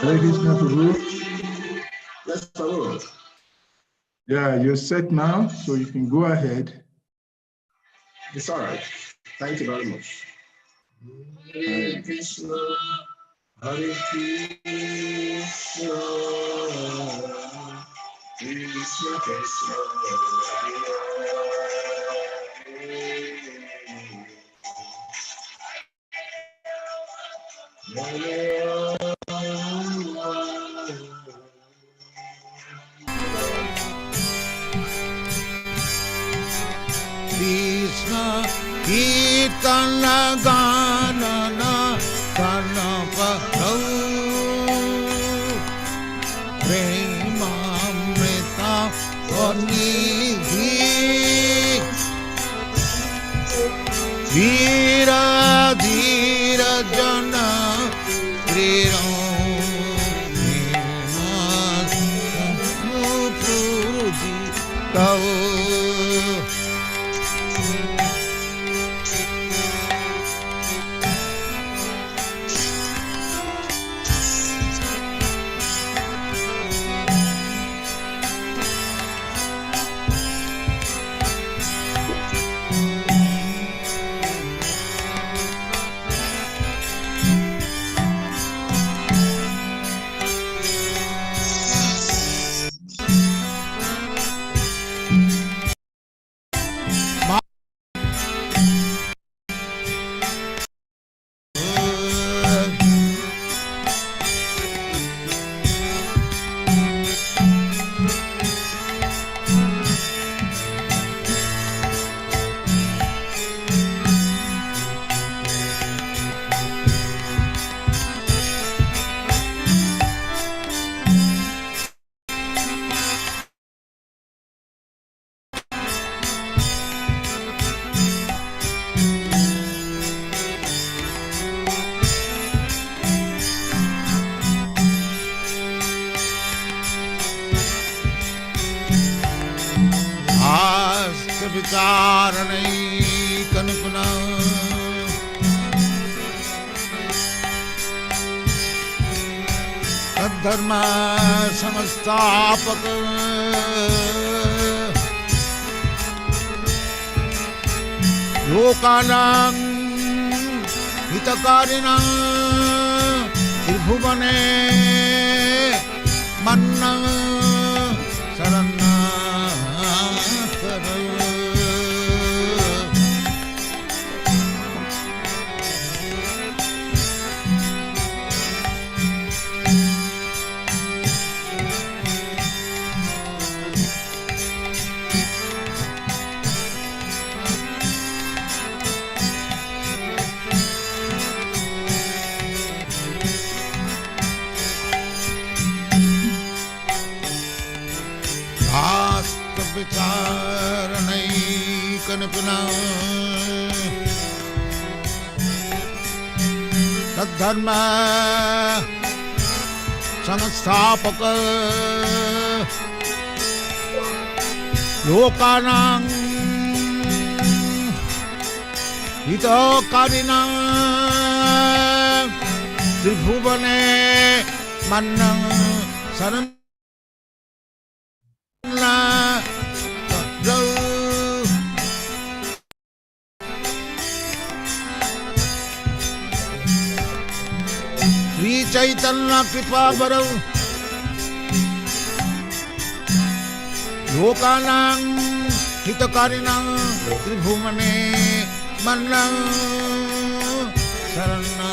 Yes, Prabhu. Yeah, you're set now, so you can go ahead. It's all right. Thank you very much. Hare Krishna, Hare Krishna, Krishna Krishna, Krishna Kirtana Ganana Karnapara Premamrita Vanidhi Dhira Dhira Jana Kriram Puji Tao. Kavikarnapura Dharma Samastapaka Lokanam Hitakarinam Tribhuvane Manna Sarana Kavikarnapura Dharma Samastapaka Lokanam Hitakarinam Tribhuvane Mannam Sarana चैतन्य कृपा बरौ लोकानां हितकारिणां त्रिभुवने मन्नं शरणं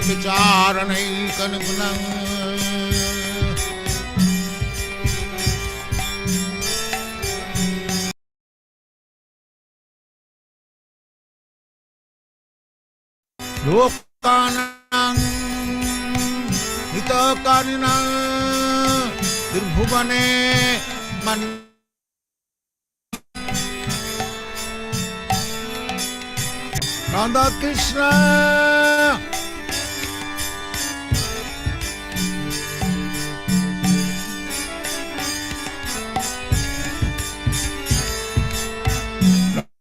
विचारणैकनिपुणं लोकानां हितकारिणां त्रिभुवने Radha Krishna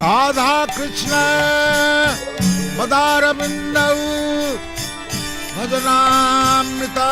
Radha Krishna पदारविन्दौ भजनामृतौ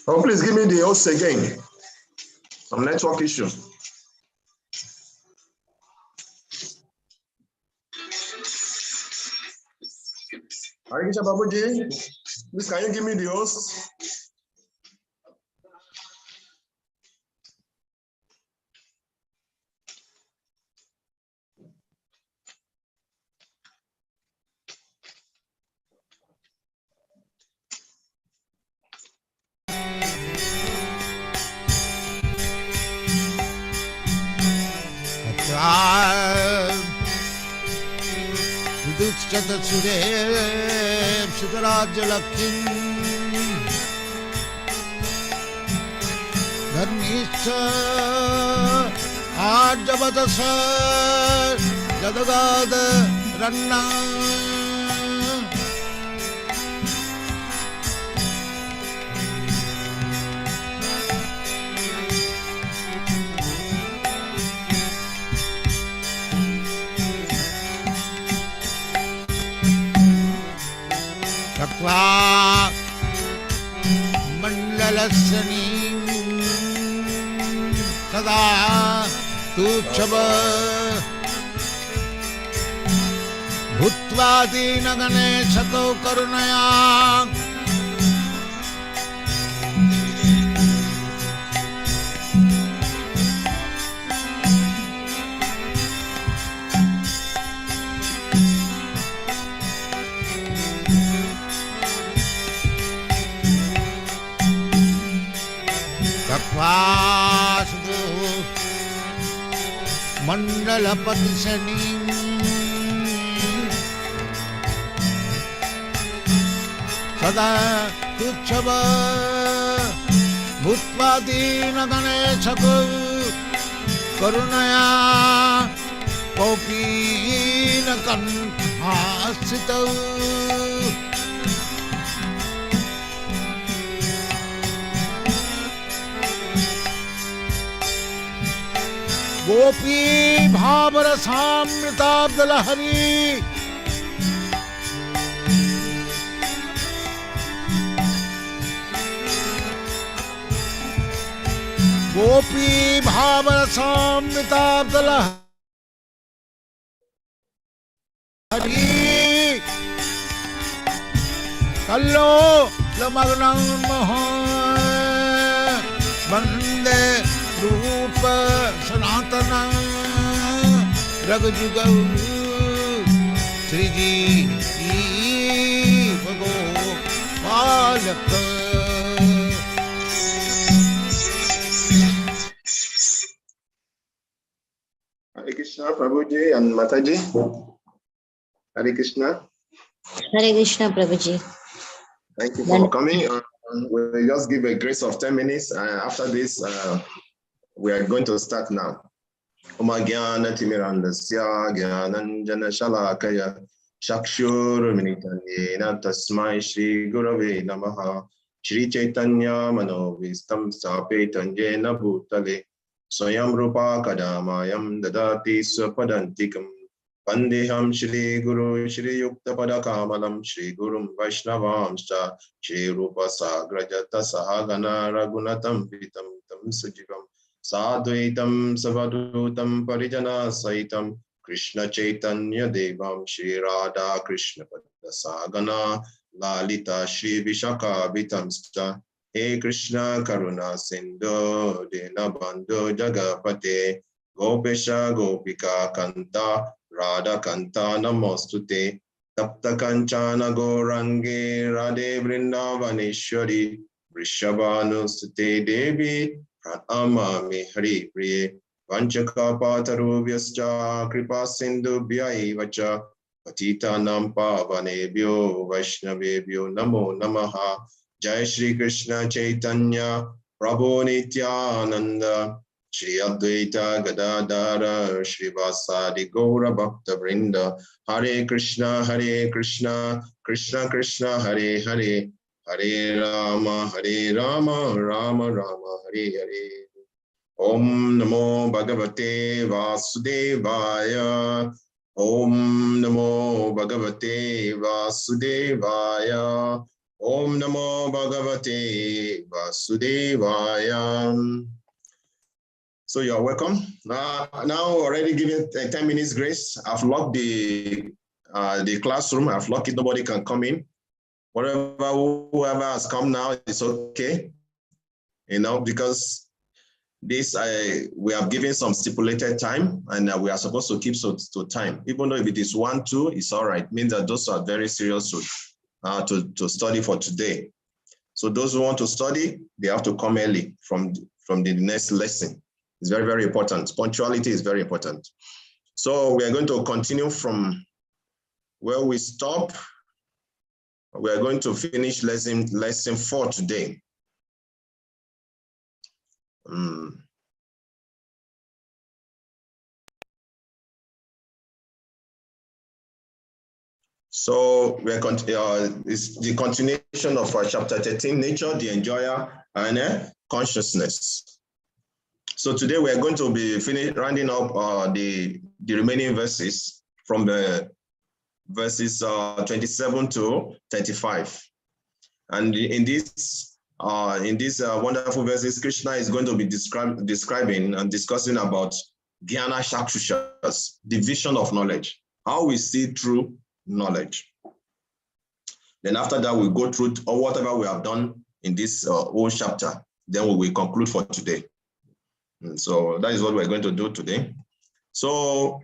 Oh, please give me the host again. Some network issue. Aisha Babuji, please can you give me the host? विदुश्चतसुरे सुतराज्यलक्ष्मीं धर्मीश्च आर्जवदस जदगाद Ranna मंडलस्यनीं सदा तुच्छब भूत्वा दीनगणे शतो करुणया मंडलपति शनि तदा तुच्छव भूत्वा दीनगणेशको करुणया कौपीन कण्ठास्थितौ गोपी भावरसामृताब्दलहरी गोपी भावरसामृताब्दलहरी कल्लो लमग्नं महा वन्दे रूप सनातन रघुजुगौ श्रीजी भगो बालक Hare Krishna, Prabhuji and Mataji. Hare Krishna. Hare Krishna, Prabhuji. Thank you for coming. We'll just give a grace of 10 minutes. After this, we are going to start now. Oma Gyana Timirandasya Gyananjana Shalakaya Shakshur Minitanyena Tasmai Shri Gurave Namaha Shri Chaitanya Manovistam Sapetanyena Bhutale Swayam Rupa Kadamayam Dadati Swapadantikam Pandeham Shri Guru Shri Yukta Padakamalam Shri Gurum Vaishnavamscha Shri Rupa Sagrajata Sahagana Ragunatam Pitam Tam Sujivam Sadvaitam Savadutam Parijana Saitam Krishna Chaitanya Devam Shri Radha Krishna Padasagana Lalita Shri Vishaka Vitamsta He Krishna Karuna Sindhu Dinabandhu Jagapate Gopesha Gopika Kanta Radha Kanta Namostute Tapta Kanchana Gorange Radhe Vrindavaneshwari Vrishabhanusute Devi Pranamami Hari Priye Vanchaka Patarubhyascha Kripa Sindhubhya Vacha Patitanam Pavanebhyo Vaishnavebhyo Namo Namaha Jai Shri Krishna Chaitanya Prabhu Nityananda Shri Advaita Gadadara Shri Vasadi Gaura Bhakta Vrinda Hare Krishna Krishna Krishna Hare Hare Hare Rama Rama Rama Hare Hare Om Namo Bhagavate Vasudevaya Om Namo Bhagavate Vasudevaya Om Namo Bhagavate Vasudevaya. So you are welcome. Now already given 10 minutes grace. I've locked the classroom. I've locked it. Nobody can come in. Whoever has come now, it's okay. Because this we have given some stipulated time, and we are supposed to keep to time. Even though if it is 1-2, it's all right. It means that those are very serious to study for today. So those who want to study, they have to come early from the next lesson. It's very, very important. Punctuality is very important. So we are going to continue from where we stop. We are going to finish lesson 4 today. So we are it's the continuation of chapter 13, nature, the enjoyer, and consciousness. So today we are going to be rounding up the remaining verses from the verses 27 to 35. And in these wonderful verses, Krishna is going to be describing and discussing about Jnana Chakshushas, the vision of knowledge, how we see through knowledge. Then after that, we'll go through whatever we have done in this whole chapter. Then we will conclude for today. And so that is what we're going to do today. So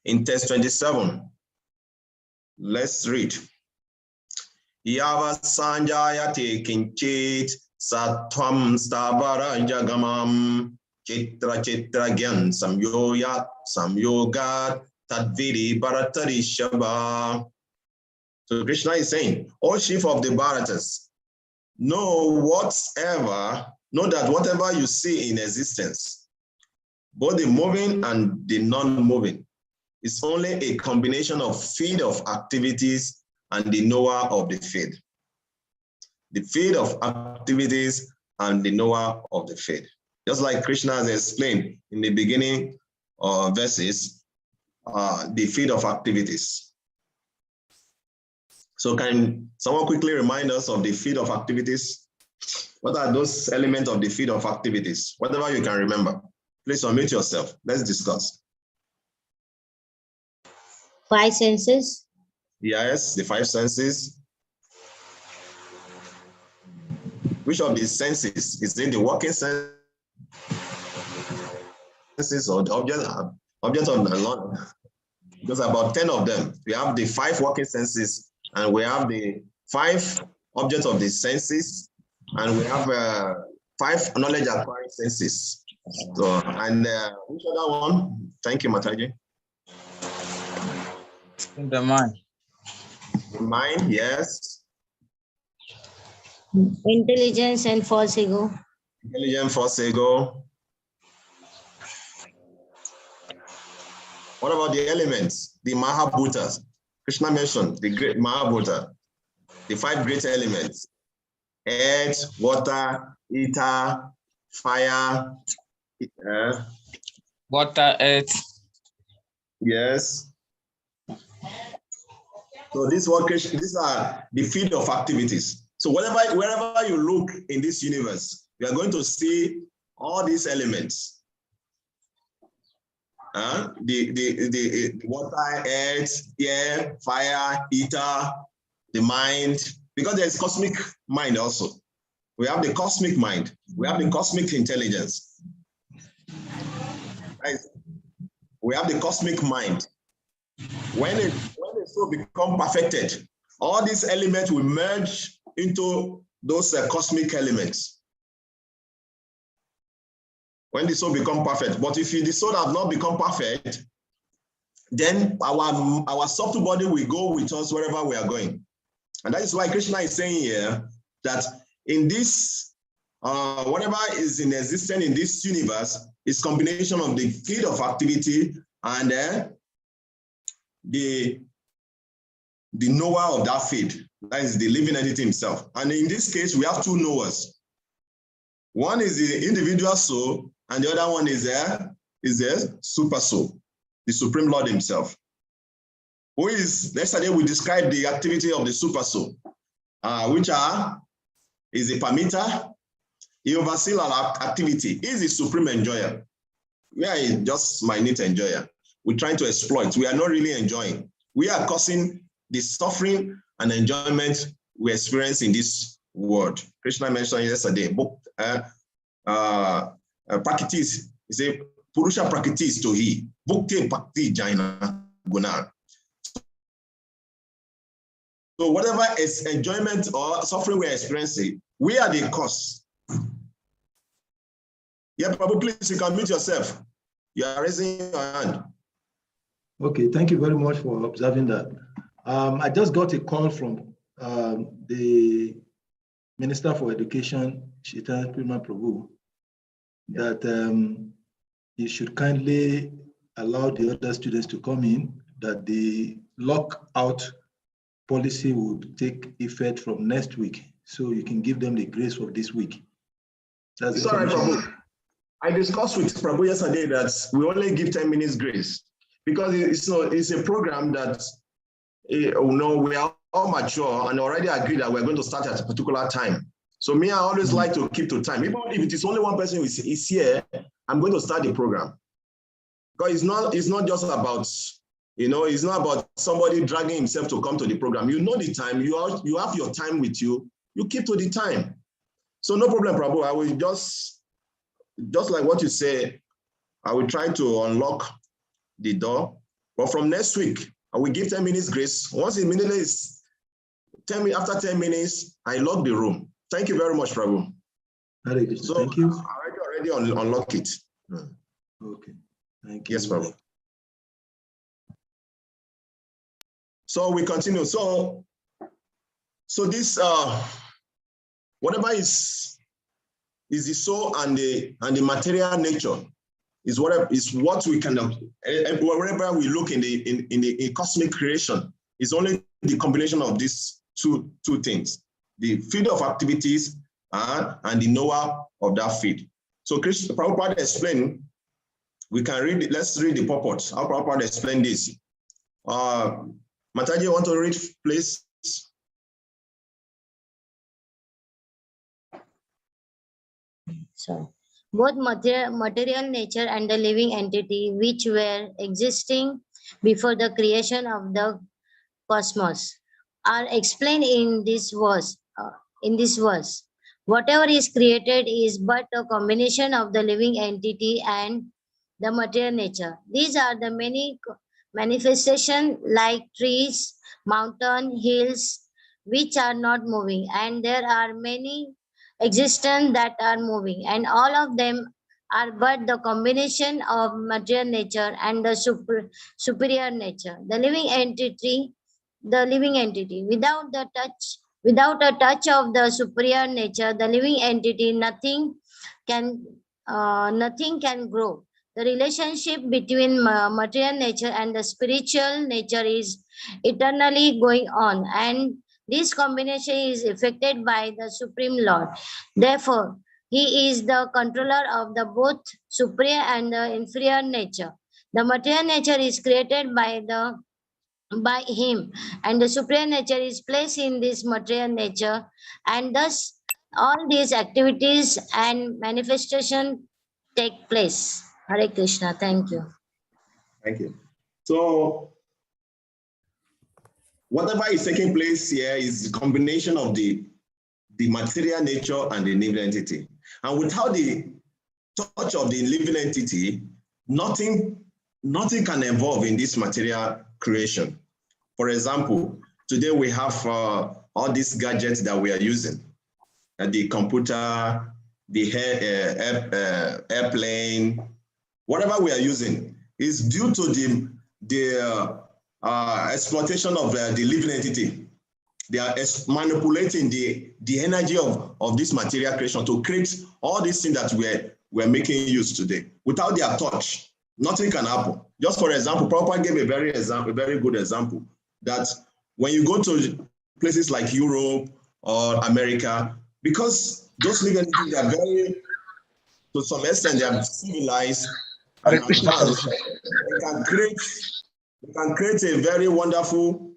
in text 27, let's read. Yava sanjayate kinchit satvam stabara jagamam chitra gyan samyogat tadviri bharatari shabha. So Krishna is saying, O chief of the Bharatas, know that whatever you see in existence, both the moving and the non-moving, is only a combination of field of activities and the knower of the field. The field of activities and the knower of the field. Just like Krishna has explained in the beginning verses, the field of activities. So can someone quickly remind us of the field of activities? What are those elements of the field of activities? Whatever you can remember. Please unmute yourself. Let's discuss. 5 senses. Yes, the 5 senses. Which of these senses? Is it the working senses or the object of the Lord? There's about 10 of them. We have the 5 working senses, and we have the 5 objects of the senses, and we have 5 knowledge acquiring senses. So, and which other one? Thank you, Mataji. The mind. The mind, yes. Intelligence and false ego. Intelligent, false ego. What about the elements? The Mahabhutas. Krishna mentioned the great Mahabhuta, the 5 great elements: earth, water, ether, fire. Water, earth. Yes. So these are the field of activities. So wherever you look in this universe, you are going to see all these elements. The water, earth, air, fire, ether, the mind, because there's cosmic mind also. We have the cosmic mind. We have the cosmic intelligence. Right? We have the cosmic mind. When the soul become perfected, all these elements will merge into those cosmic elements. When the soul become perfect. But if the soul have not become perfect, then our subtle body will go with us wherever we are going. And that is why Krishna is saying here that in this, whatever is in existence in this universe is combination of the field of activity and the knower of that field. That is the living entity himself. And in this case, we have 2 knowers. One is the individual soul, and the other one is the super soul, the Supreme Lord himself. Who is, yesterday we described the activity of the super soul, which is the permitter. He oversees our activity. He is the supreme enjoyer. We are just minute enjoyer. We're trying to exploit. We are not really enjoying. We are causing the suffering and enjoyment we experience in this world. Krishna mentioned yesterday, Prakritis, he said, Purusha Prakritis to he, Bhakti Bhakti Jaina Guna. So whatever is enjoyment or suffering we are experiencing, we are the cause. Yeah, Prabhu, please, you can mute yourself. You are raising your hand. Okay, thank you very much for observing that. I just got a call from the Minister for Education, Chaitanya Prabhu, that he should kindly allow the other students to come in, that the lockout policy would take effect from next week. So you can give them the grace of this week. That's it's all right, Prabhu. I discussed with Prabhu yesterday that we only give 10 minutes grace because it's a program that we are all mature and already agreed that we're going to start at a particular time. So me, I always like to keep to time. Even if it is only one person is here, I'm going to start the program. Because it's not just about, it's not about somebody dragging himself to come to the program. You know the time, you have your time with you, you keep to the time. So no problem, Prabhu. I will just like what you say, I will try to unlock the door. But from next week, I will give 10 minutes grace. Once immediately is 10 minutes, after 10 minutes, I lock the room. Thank you very much, Prabhu. So thank you. I already unlock it. Okay. Thank you. Yes, Prabhu. So we continue. So So this, whatever is the soul and the material nature is what we can, wherever we look in the cosmic creation, is only the combination of these two things, the field of activities and the knower of that field. So Prabhupada explained, we can read it, let's read the purport. How Prabhupada explained this. Mataji, you want to read, please? So, both material nature and the living entity which were existing before the creation of the cosmos are explained in this verse. Whatever is created is but a combination of the living entity and the material nature. These are the many manifestations like trees, mountain, hills, which are not moving, and there are many existence that are moving, and all of them are but the combination of material nature and the superior nature. The living entity, without a touch of the superior nature, the living entity, nothing can grow. The relationship between material nature and the spiritual nature is eternally going on, and this combination is effected by the Supreme Lord. Therefore, he is the controller of the both superior and the inferior nature. The material nature is created by him, and the superior nature is placed in this material nature, and thus all these activities and manifestation take place. Hare Krishna. Thank you. Thank you. So whatever is taking place here is the combination of the material nature and the living entity. And without the touch of the living entity, nothing can evolve in this material creation. For example, today we have all these gadgets that we are using, the computer, the airplane, whatever we are using is due to the exploitation of the living entity. They are manipulating the energy of this material creation to create all these things that we're making use today. Without their touch, nothing can happen. Just for example, Prabhupada gave a very good example that when you go to places like Europe or America, because those living entities are very, to some extent, they are civilized and advanced, they can create a very wonderful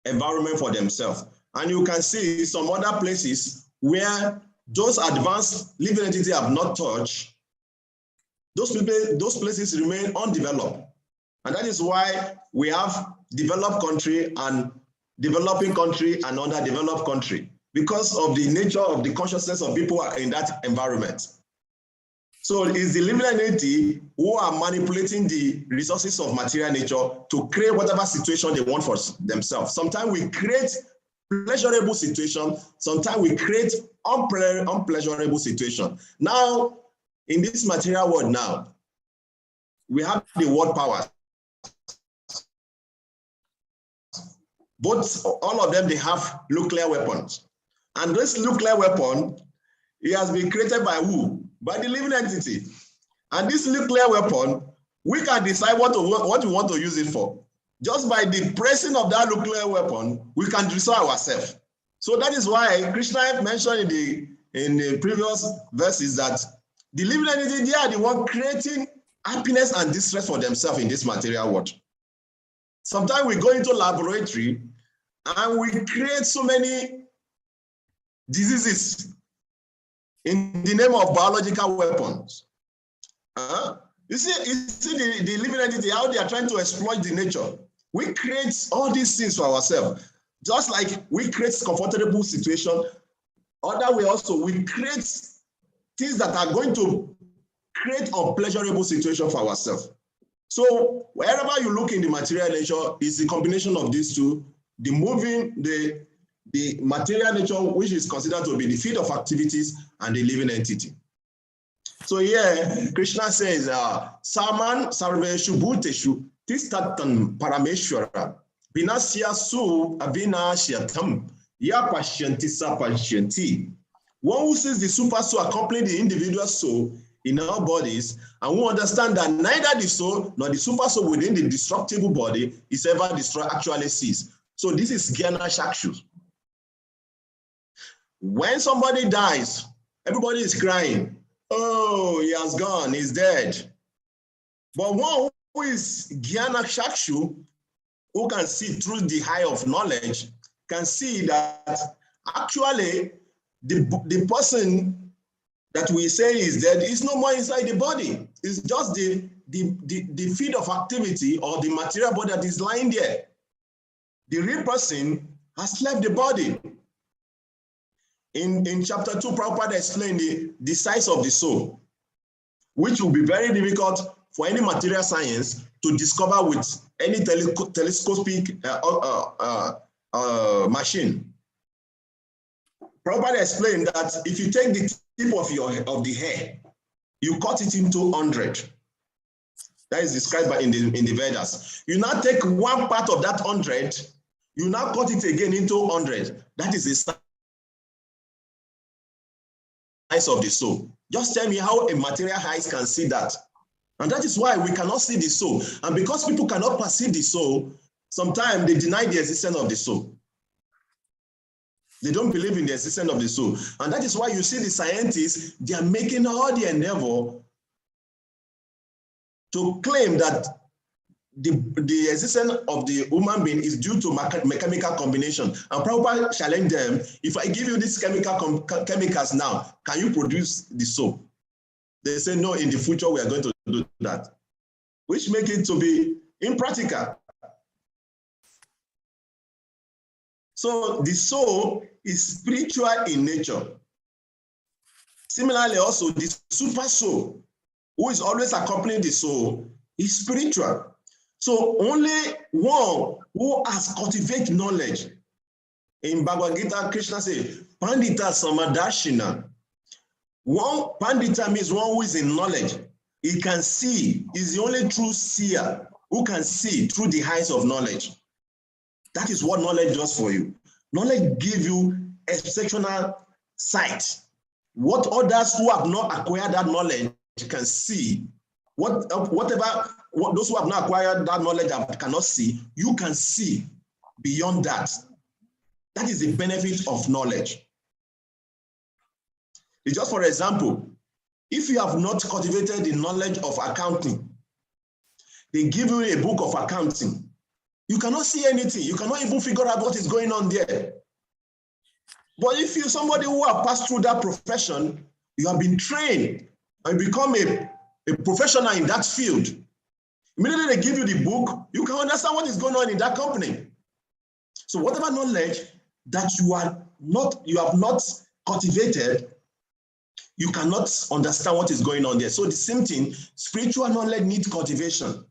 environment for themselves. And you can see some other places where those advanced living entities have not touched, those places remain undeveloped. And that is why we have developed country and developing country and underdeveloped country, because of the nature of the consciousness of people in that environment. So it's the living entity who are manipulating the resources of material nature to create whatever situation they want for themselves. Sometimes we create pleasurable situation, sometimes we create unpleasurable situation. Now, in this material world now, we have the world powers. All of them, they have nuclear weapons. And this nuclear weapon, it has been created by who? By the living entity. And this nuclear weapon, we can decide what we want to use it for. Just by the pressing of that nuclear weapon, we can destroy ourselves. So that is why Krishna mentioned in the previous verses that the living entity, they are the one creating happiness and distress for themselves in this material world. Sometimes we go into laboratory and we create so many diseases in the name of biological weapons. You see the living entity, how they are trying to exploit the nature. We create all these things for ourselves. Just like we create comfortable situation, other way also, we create things that are going to create unpleasurable situation for ourselves. So wherever you look in the material nature, is the combination of these two, the moving, the material nature, which is considered to be the field of activities, and the living entity. So here, Krishna says, Saman Sarveshu Bhuteshu Tistatan Parameshwara Vinasya Su Avinashyatam Ya patienti sa patienti. One who sees the super soul accompanying the individual soul in our bodies, and who understand that neither the soul nor the super soul within the destructible body is ever destroyed, actually cease. So this is Gyana Shakshu. When somebody dies, everybody is crying. Oh, he has gone, he's dead. But one who is Gyana Shakshu, who can see through the eye of knowledge, can see that actually the person that we say is dead is no more inside the body. It's just the field of activity or the material body that is lying there. The real person has left the body. In chapter 2, Prabhupada explained the size of the soul, which will be very difficult for any material science to discover with any telescopic machine. Prabhupada explained that if you take the tip of the hair, you cut it into 100. That is described in the Vedas. You now take one part of that 100, you now cut it again into 100. That is the size of the soul. Just tell me how a material eyes can see that. And that is why we cannot see the soul. And because people cannot perceive the soul, sometimes they deny the existence of the soul. They don't believe in the existence of the soul. And that is why you see the scientists, they are making all the endeavor to claim that the existence of the human being is due to mechanical combination. And Prabhupada challenge them, if I give you these chemicals now, can you produce the soul? They say, no, in the future we are going to do that, which makes it to be impractical. So the soul is spiritual in nature. Similarly, also the super soul, who is always accompanying the soul, is spiritual. So only one who has cultivated knowledge. In Bhagavad Gita, Krishna says, Pandita Samadarshina. One Pandita means one who is in knowledge. He can see, is the only true seer who can see through the eyes of knowledge. That is what knowledge does for you. Knowledge gives you exceptional sight. What others who have not acquired that knowledge can see, those who have not acquired that knowledge cannot see, you can see beyond that. That is the benefit of knowledge. It's just for example, if you have not cultivated the knowledge of accounting, they give you a book of accounting. You cannot see anything. You cannot even figure out what is going on there. But if you're somebody who have passed through that profession, you have been trained and become a professional in that field. Immediately they give you the book, you can understand what is going on in that company. So whatever knowledge that you have not cultivated, you cannot understand what is going on there. So the same thing, spiritual knowledge needs cultivation.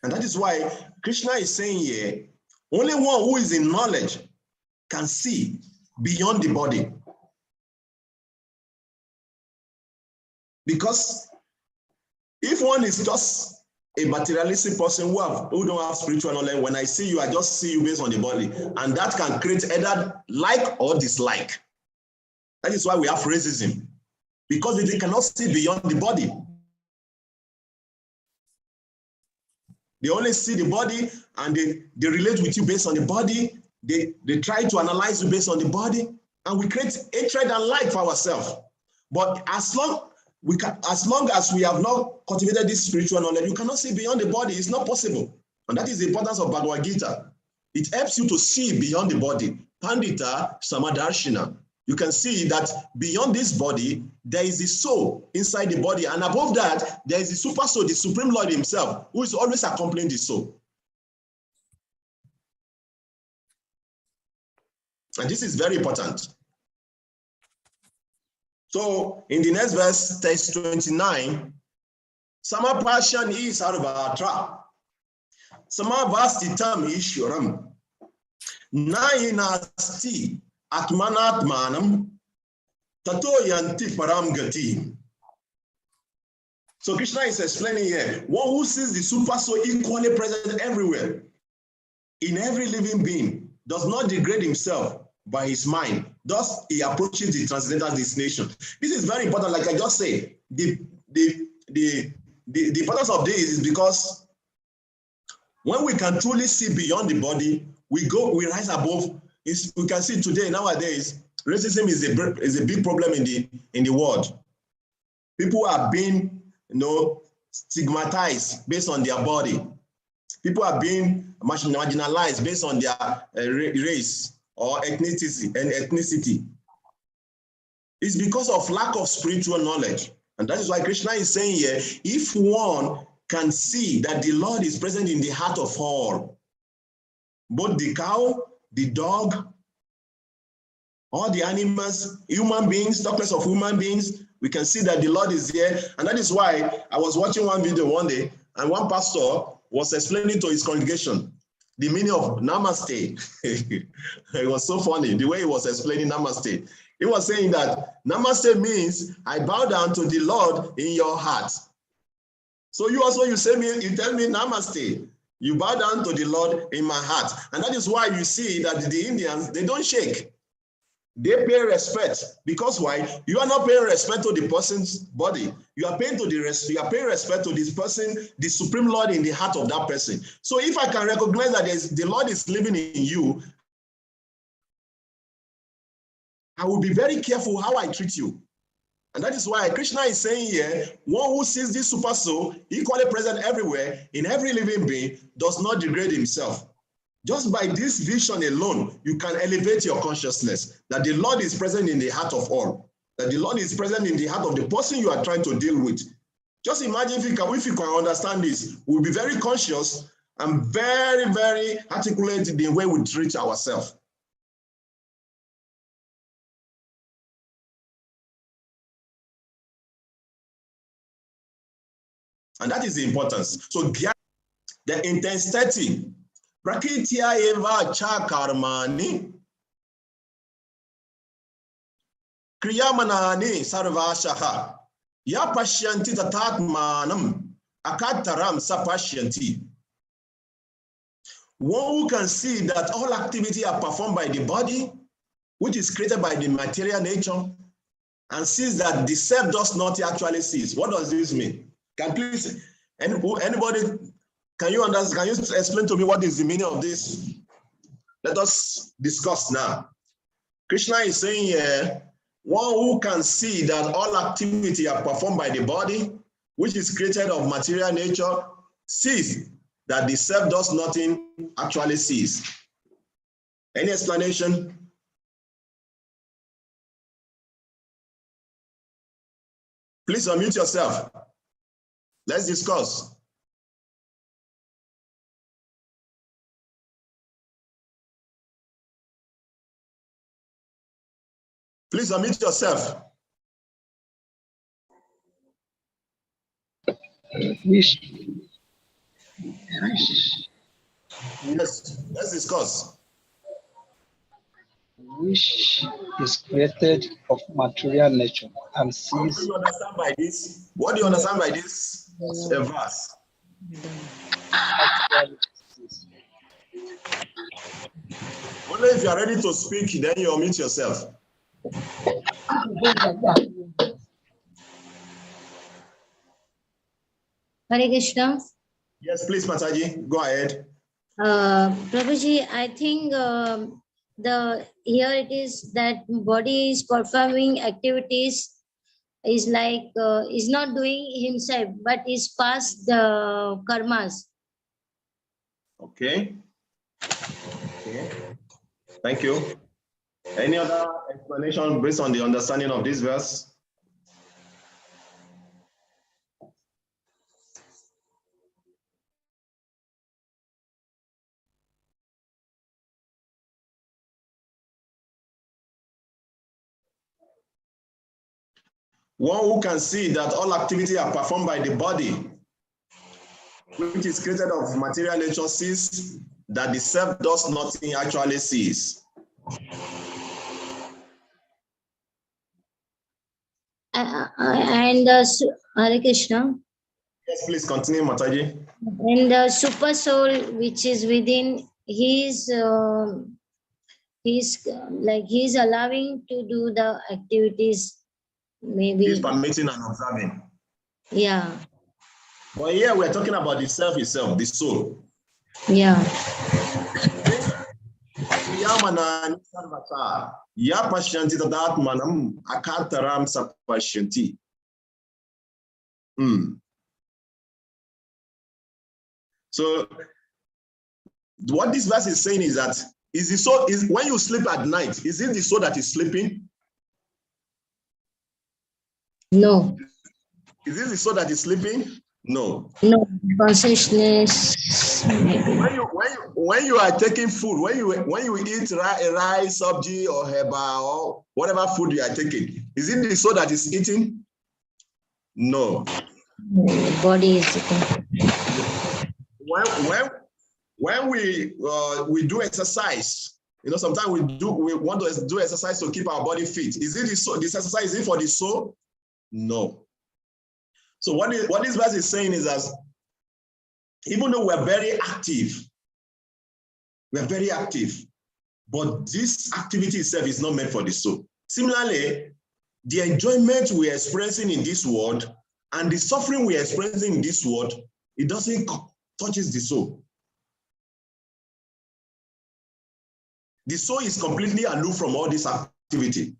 And that is why Krishna is saying here, only one who is in knowledge can see beyond the body. Because if one is just a materialistic person who don't have spiritual knowledge, when I see you, I just see you based on the body. And that can create either like or dislike. That is why we have racism. Because they cannot see beyond the body. They only see the body and they relate with you based on the body. They try to analyze you based on the body. And we create hatred and like for ourselves. But as long as we have not cultivated this spiritual knowledge, you cannot see beyond the body. It's not possible. And that is the importance of Bhagavad Gita. It helps you to see beyond the body. Pandita Samadarshina. You can see that beyond this body, there is the soul inside the body. And above that, there is the super soul, the Supreme Lord himself, who is always accompanying the soul. And this is very important. So in the next verse, text 29, Sama Pashan is Sarvatra. Sama Vastitam Ishwaram. Nainasti Atmanatmanam Tato Yanti Param Gati. So Krishna is explaining here, one who sees the super soul equally present everywhere, in every living being, does not degrade himself by his mind. Thus, he approaches the transcendental destination. This is very important. Like I just said, the importance of this is because when we can truly see beyond the body, we rise above. We can see today, nowadays, racism is a big problem in the world. People are being, stigmatized based on their body. People are being marginalized based on their race or ethnicity. It's because of lack of spiritual knowledge. And that is why Krishna is saying here, if one can see that the Lord is present in the heart of all, both the cow, the dog, all the animals, human beings, talk less of human beings, we can see that the Lord is here. And that is why I was watching one video one day, and one pastor was explaining to his congregation the meaning of Namaste. It was so funny, the way he was explaining Namaste. He was saying that Namaste means, I bow down to the Lord in your heart. So you tell me Namaste. You bow down to the Lord in my heart. And that is why you see that the Indians, they don't shake. They pay respect. Because why? You are not paying respect to the person's body. You are paying respect to this person, the Supreme Lord in the heart of that person. So if I can recognize that the Lord is living in you, I will be very careful how I treat you. And that is why Krishna is saying here, one who sees this super soul equally present everywhere in every living being does not degrade himself. Just by this vision alone, you can elevate your consciousness that the Lord is present in the heart of all, that the Lord is present in the heart of the person you are trying to deal with. Just imagine if you can understand this, we'll be very conscious and very, very articulate in the way we treat ourselves. And that is the importance. So the intensity. Prakritya eva cha karmani kriyamanani sarvashaha ya pashyanti tatatmanam akataram sapashyanti. One who can see that all activity are performed by the body, which is created by the material nature, and sees that the self does not actually cease. What does this mean? Can please anybody? Can you understand? Can you explain to me what is the meaning of this? Let us discuss now. Krishna is saying here, one who can see that all activity are performed by the body, which is created of material nature, sees that the self does nothing actually cease. Any explanation? Please unmute yourself. Let's discuss. Please unmute yourself. Wish. Yes, let's discuss. Which is created of material nature and sees. What do you understand by this? What do you understand by this verse? Only if you are ready to speak, then you unmute yourself. Hare Krishna. Yes, please, Mataji, go ahead. Prabhuji, I think here it is that body is performing activities is like is not doing himself, but is past the karmas. Okay. Okay. Thank you. Any other explanation based on the understanding of this verse? One who can see that all activity are performed by the body, which is created of material nature, sees that the self does nothing actually cease. And Hare Krishna. Yes, please continue, Mataji. And the super soul, which is within, he is he's allowing to do the activities, maybe. He's permitting and observing. Yeah. But here we're talking about the self itself, the soul. Yeah. Ya pashanti tadat manam akataram sapashanti. So what this verse is saying is that is the soul is when you sleep at night, is it the soul that is sleeping? No. Is it the soul that is sleeping? No. No. Consciousness. When you are taking food, when you eat rice, sabji, or heba, or whatever food you are taking, is it the soul that is eating? No. The body is eating. When we do exercise, sometimes we want to do exercise to keep our body fit. Is it the soul? This exercise is it for the soul? No. So what this verse is saying is that even though we're very active, but this activity itself is not meant for the soul. Similarly, the enjoyment we're experiencing in this world and the suffering we're experiencing in this world, it doesn't touches the soul. The soul is completely aloof from all this activity.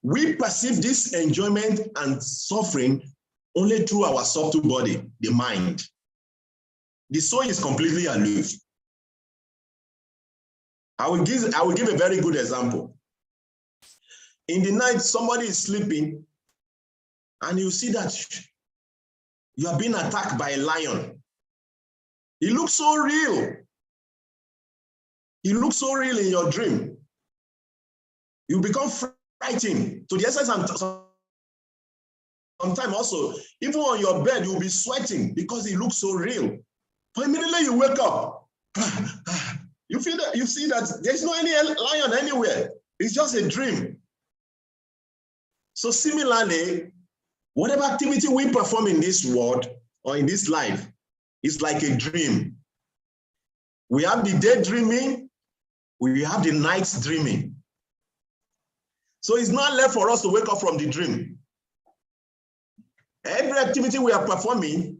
We perceive this enjoyment and suffering only through our subtle body, the mind. The soul is completely aloof. I will give a very good example. In the night, somebody is sleeping, and you see that you are being attacked by a lion. It looks so real. It looks so real in your dream. You become frightened to the essence. Sometimes also, even on your bed, you'll be sweating because it looks so real. But immediately you wake up, you see that there's no any lion anywhere. It's just a dream. So similarly, whatever activity we perform in this world or in this life is like a dream. We have the day dreaming, we have the night dreaming. So it's not left for us to wake up from the dream. Every activity we are performing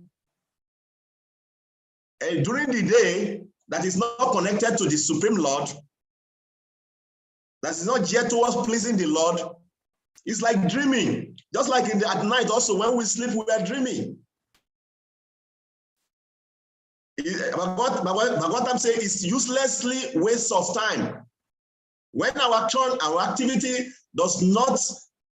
during the day that is not connected to the Supreme Lord, that is not geared towards pleasing the Lord, it's like dreaming. Just like at night also, when we sleep, we are dreaming. Bhagavatam says it's uselessly waste of time. When our activity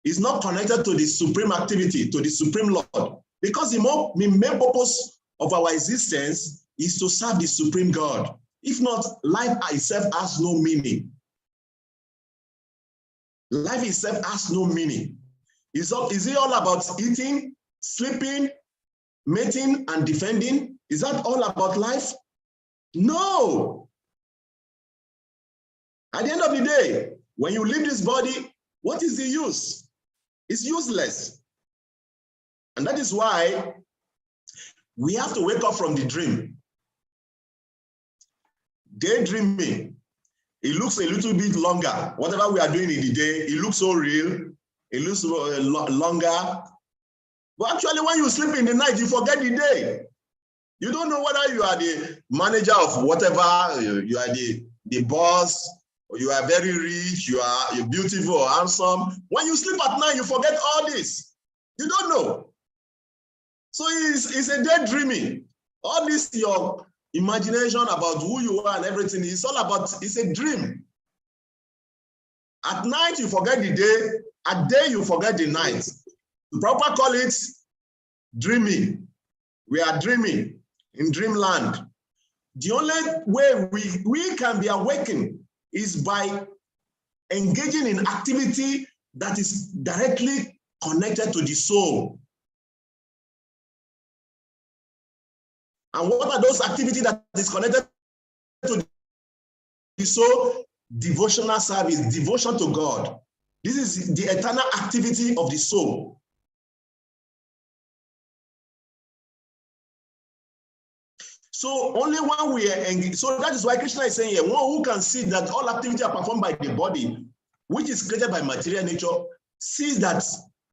is not connected to the supreme activity, to the Supreme Lord, because the main purpose of our existence is to serve the Supreme God. If not, life itself has no meaning. Life itself has no meaning. Is it all about eating, sleeping, mating, and defending? Is that all about life? No. At the end of the day, when you leave this body, what is the use? It's useless. And that is why we have to wake up from the dream. Daydreaming, it looks a little bit longer. Whatever we are doing in the day, it looks so real, it looks longer. But actually, when you sleep in the night, you forget the day. You don't know whether you are the manager of whatever, you are the boss, or you are very rich, you're beautiful or handsome. When you sleep at night, you forget all this. You don't know. So it's a daydreaming. All this, your imagination about who you are and everything, it's all about, it's a dream. At night, you forget the day. At day, you forget the night. The proper call it dreaming. We are dreaming in dreamland. The only way we can be awakened is by engaging in activity that is directly connected to the soul. And what are those activities that is connected to the soul? Devotional service, devotion to God. This is the eternal activity of the soul. So only when we are engaged, so that is why Krishna is saying here, one who can see that all activity are performed by the body, which is created by material nature, sees that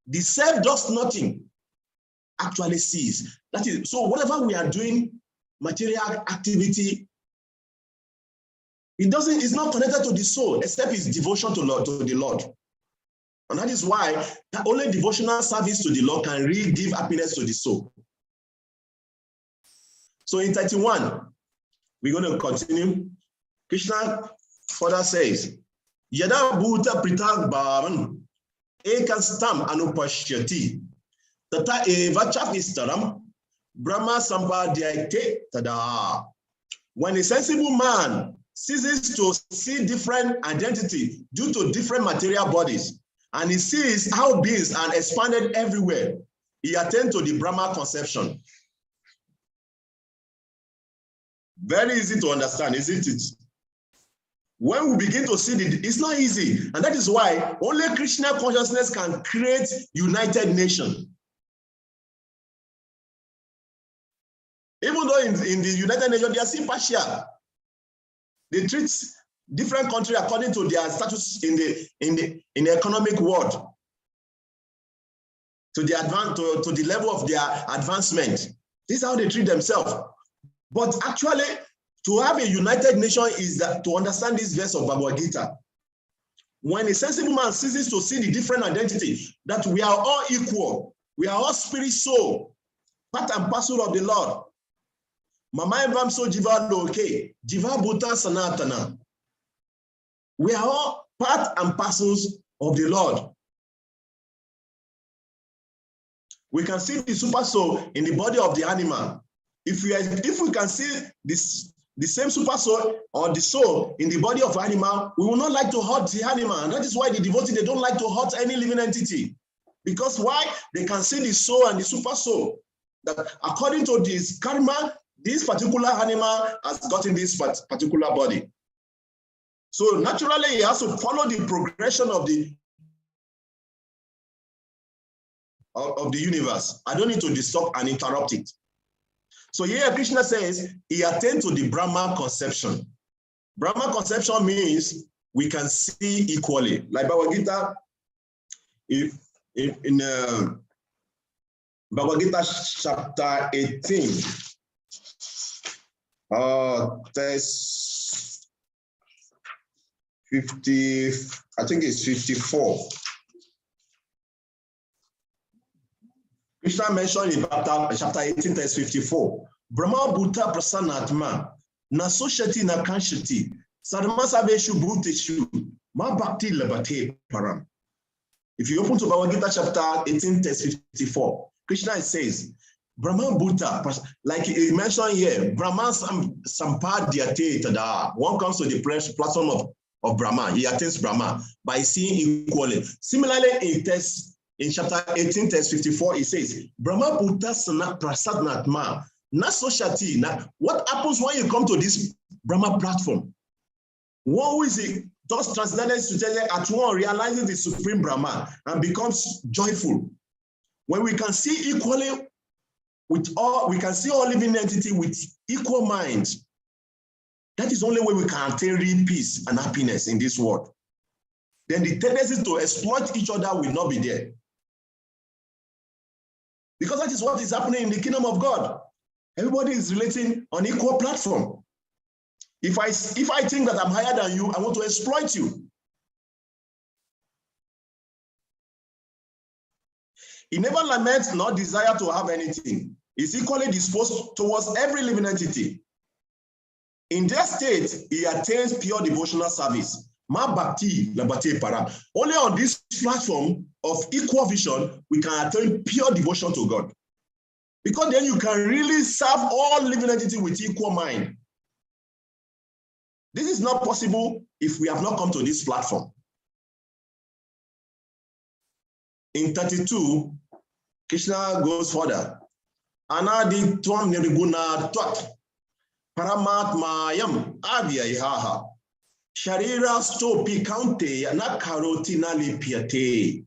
the self does nothing, actually sees. That is, so whatever we are doing, material activity, it's not connected to the soul, except its devotion to the Lord. And that is why that only devotional service to the Lord can really give happiness to the soul. So in 31, we're going to continue. Krishna further says, Yada Bhuta Pritag Bhavan Ekan Stam Anupashyati Tata Eva Chapistaram Brahma Sampadhyate Tada. When a sensible man ceases to see different identity due to different material bodies, and he sees how beings are expanded everywhere, he attains to the Brahma conception. Very easy to understand, isn't it? When we begin to see it's not easy. And that is why only Krishna consciousness can create united nation. Even though in the United Nations, they are still partial. They treat different countries according to their status in the economic world, to the level of their advancement. This is how they treat themselves. But actually, to have a united nation is that to understand this verse of Bhagavad Gita. When a sensible man ceases to see the different identity, that we are all equal, we are all spirit soul, part and parcel of the Lord. Mama Evam so Jiva Loke, Jiva Bhuta Sanatana. We are all part and parcels of the Lord. We can see the super soul in the body of the animal. If we can see the same super soul or the soul in the body of an animal, we will not like to hurt the animal. And that is why the devotees, they don't like to hurt any living entity. Because why? They can see the soul and the super soul. That according to this karma, this particular animal has gotten this particular body. So naturally, he has to follow the progression of the universe. I don't need to disturb and interrupt it. So here Krishna says he attained to the Brahma conception. Brahma conception means we can see equally. Like Bhagavad Gita, in Bhagavad Gita chapter 18, there's 50, I think it's 54. Krishna mentioned in chapter 18, verse 54, Brahma Bhuta Prasanatma, na Soshati na Kanshati, Sadmasaveshu Bhuteshu, Ma Bhakti Labate Param. If you open to Bhagavad Gita chapter 18, verse 54, Krishna says, Brahma Bhuta, like he mentioned here, Brahma Sampadhyate Tada. One comes to the platform of Brahma, he attains Brahma by seeing equally. Similarly, in chapter 18, verse 54, it says, Brahma Bhuta Prasadnatma, Nasoshati. What happens when you come to this Brahma platform? One who is thus transcended to at one realizes the supreme Brahma and becomes joyful. When we can see equally with all, we can see all living entity with equal minds. That is the only way we can attain real peace and happiness in this world. Then the tendency to exploit each other will not be there. Because that is what is happening in the kingdom of God. Everybody is relating on equal platform. If I think that I'm higher than you, I want to exploit you. He never laments nor desire to have anything. He's equally disposed towards every living entity. In their state, he attains pure devotional service. Ma Bhakti Labate Para. Only on this platform of equal vision, we can attain pure devotion to God. Because then you can really serve all living entities with equal mind. This is not possible if we have not come to this platform. In 32, Krishna goes further. Anadi Twam Nirguna Twat Paramatmayam Avya Ihaha. Sharira stopi kante nakarotina lipiate.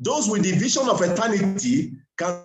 Those with the vision of eternity can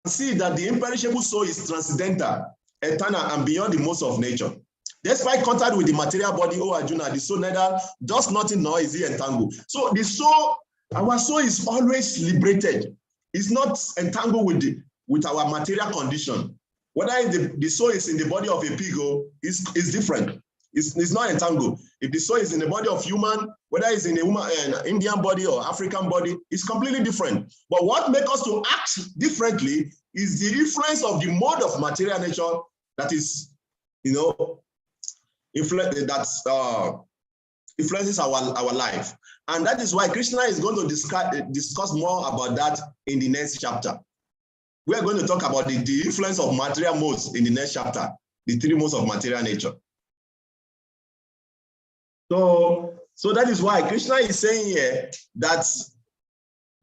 see that the imperishable soul is transcendental, eternal, and beyond the modes of nature. Despite contact with the material body, oh Arjuna, the soul neither does nothing nor is it entangled. So the soul, our soul is always liberated. It's not entangled with our material condition. Whether the soul is in the body of a pig, is different. It's not entangled. If the soul is in the body of human, whether it's in an Indian body or African body, it's completely different. But what makes us to act differently is the influence of the mode of material nature that is, influences our life. And that is why Krishna is going to discuss more about that in the next chapter. We are going to talk about the influence of material modes in the next chapter, the 3 modes of material nature. So that is why Krishna is saying here that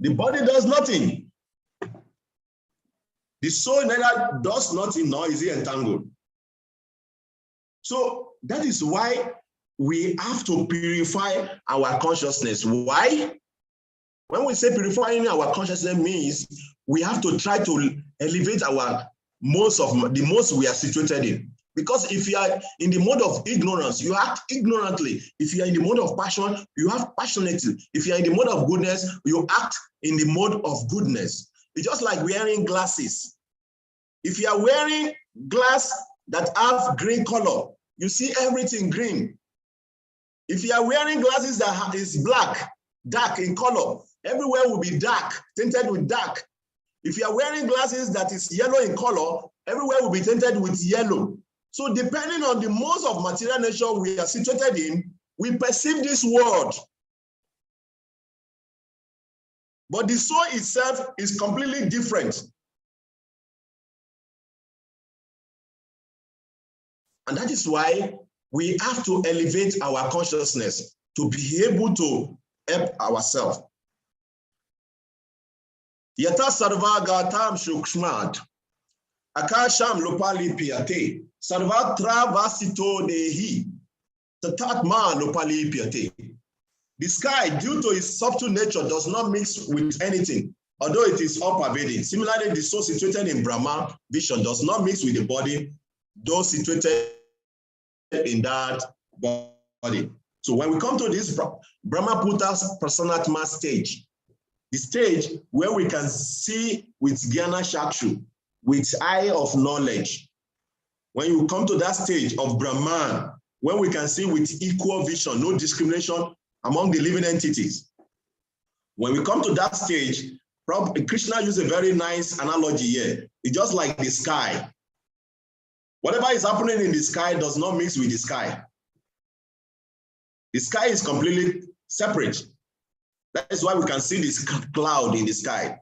the body does nothing. The soul neither does nothing nor is it entangled. So that is why we have to purify our consciousness. Why? When we say purifying our consciousness means we have to try to elevate our modes of the modes we are situated in. Because if you are in the mode of ignorance, you act ignorantly. If you are in the mode of passion, you act passionately. If you are in the mode of goodness, you act in the mode of goodness. It's just like wearing glasses. If you are wearing glass that have green color, you see everything green. If you are wearing glasses that is black, dark in color, everywhere will be dark, tinted with dark. If you are wearing glasses that is yellow in color, everywhere will be tinted with yellow. So depending on the modes of material nature we are situated in, we perceive this world. But the soul itself is completely different. And that is why we have to elevate our consciousness to be able to help ourselves. Yata sarva gatam shukshmat, akasham lopali piyate, sarvatra vasito dehi, tatatma lopali piyate. The sky, due to its subtle nature, does not mix with anything, although it is all-pervading. Similarly, the soul situated in Brahma vision does not mix with the body, though situated in that body. So when we come to this Brahmaputa's Prasanatma stage, the stage where we can see with Jnana Chakshu, with eye of knowledge, when you come to that stage of Brahman, when we can see with equal vision, no discrimination among the living entities. When we come to that stage, Krishna used a very nice analogy here. It's just like the sky. Whatever is happening in the sky does not mix with the sky. The sky is completely separate. That is why we can see this cloud in the sky.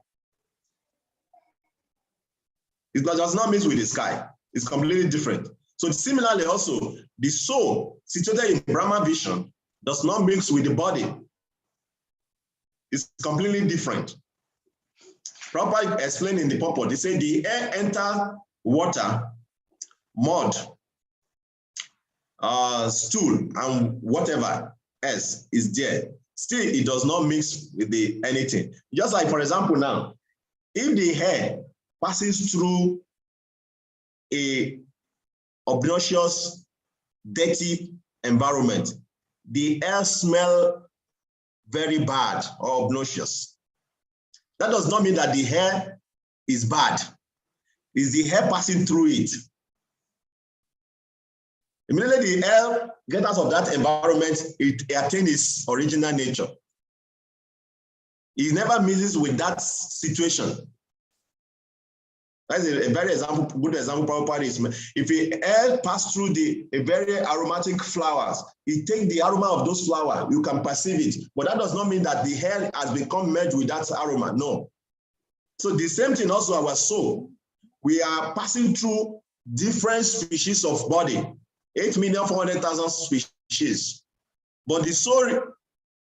It does not mix with the sky. It's completely different. So similarly also, the soul situated in Brahma vision does not mix with the body. It's completely different. Prabhupada explained in the purport, he said the air enters water, mud, stool, and whatever else is there. Still, it does not mix with anything. Just like, for example, now, if the hair passes through a obnoxious, dirty environment, the air smells very bad or obnoxious. That does not mean that the hair is bad. It's the hair passing through it. Immediately the air gets out of that environment, it attains its original nature. It never mixes with that situation. That's a very good example Prabhupada is. If the air passes through a very aromatic flowers, it takes the aroma of those flowers, you can perceive it. But that does not mean that the hair has become merged with that aroma, no. So the same thing also our soul. We are passing through different species of body. 8,400,000 species. But the soul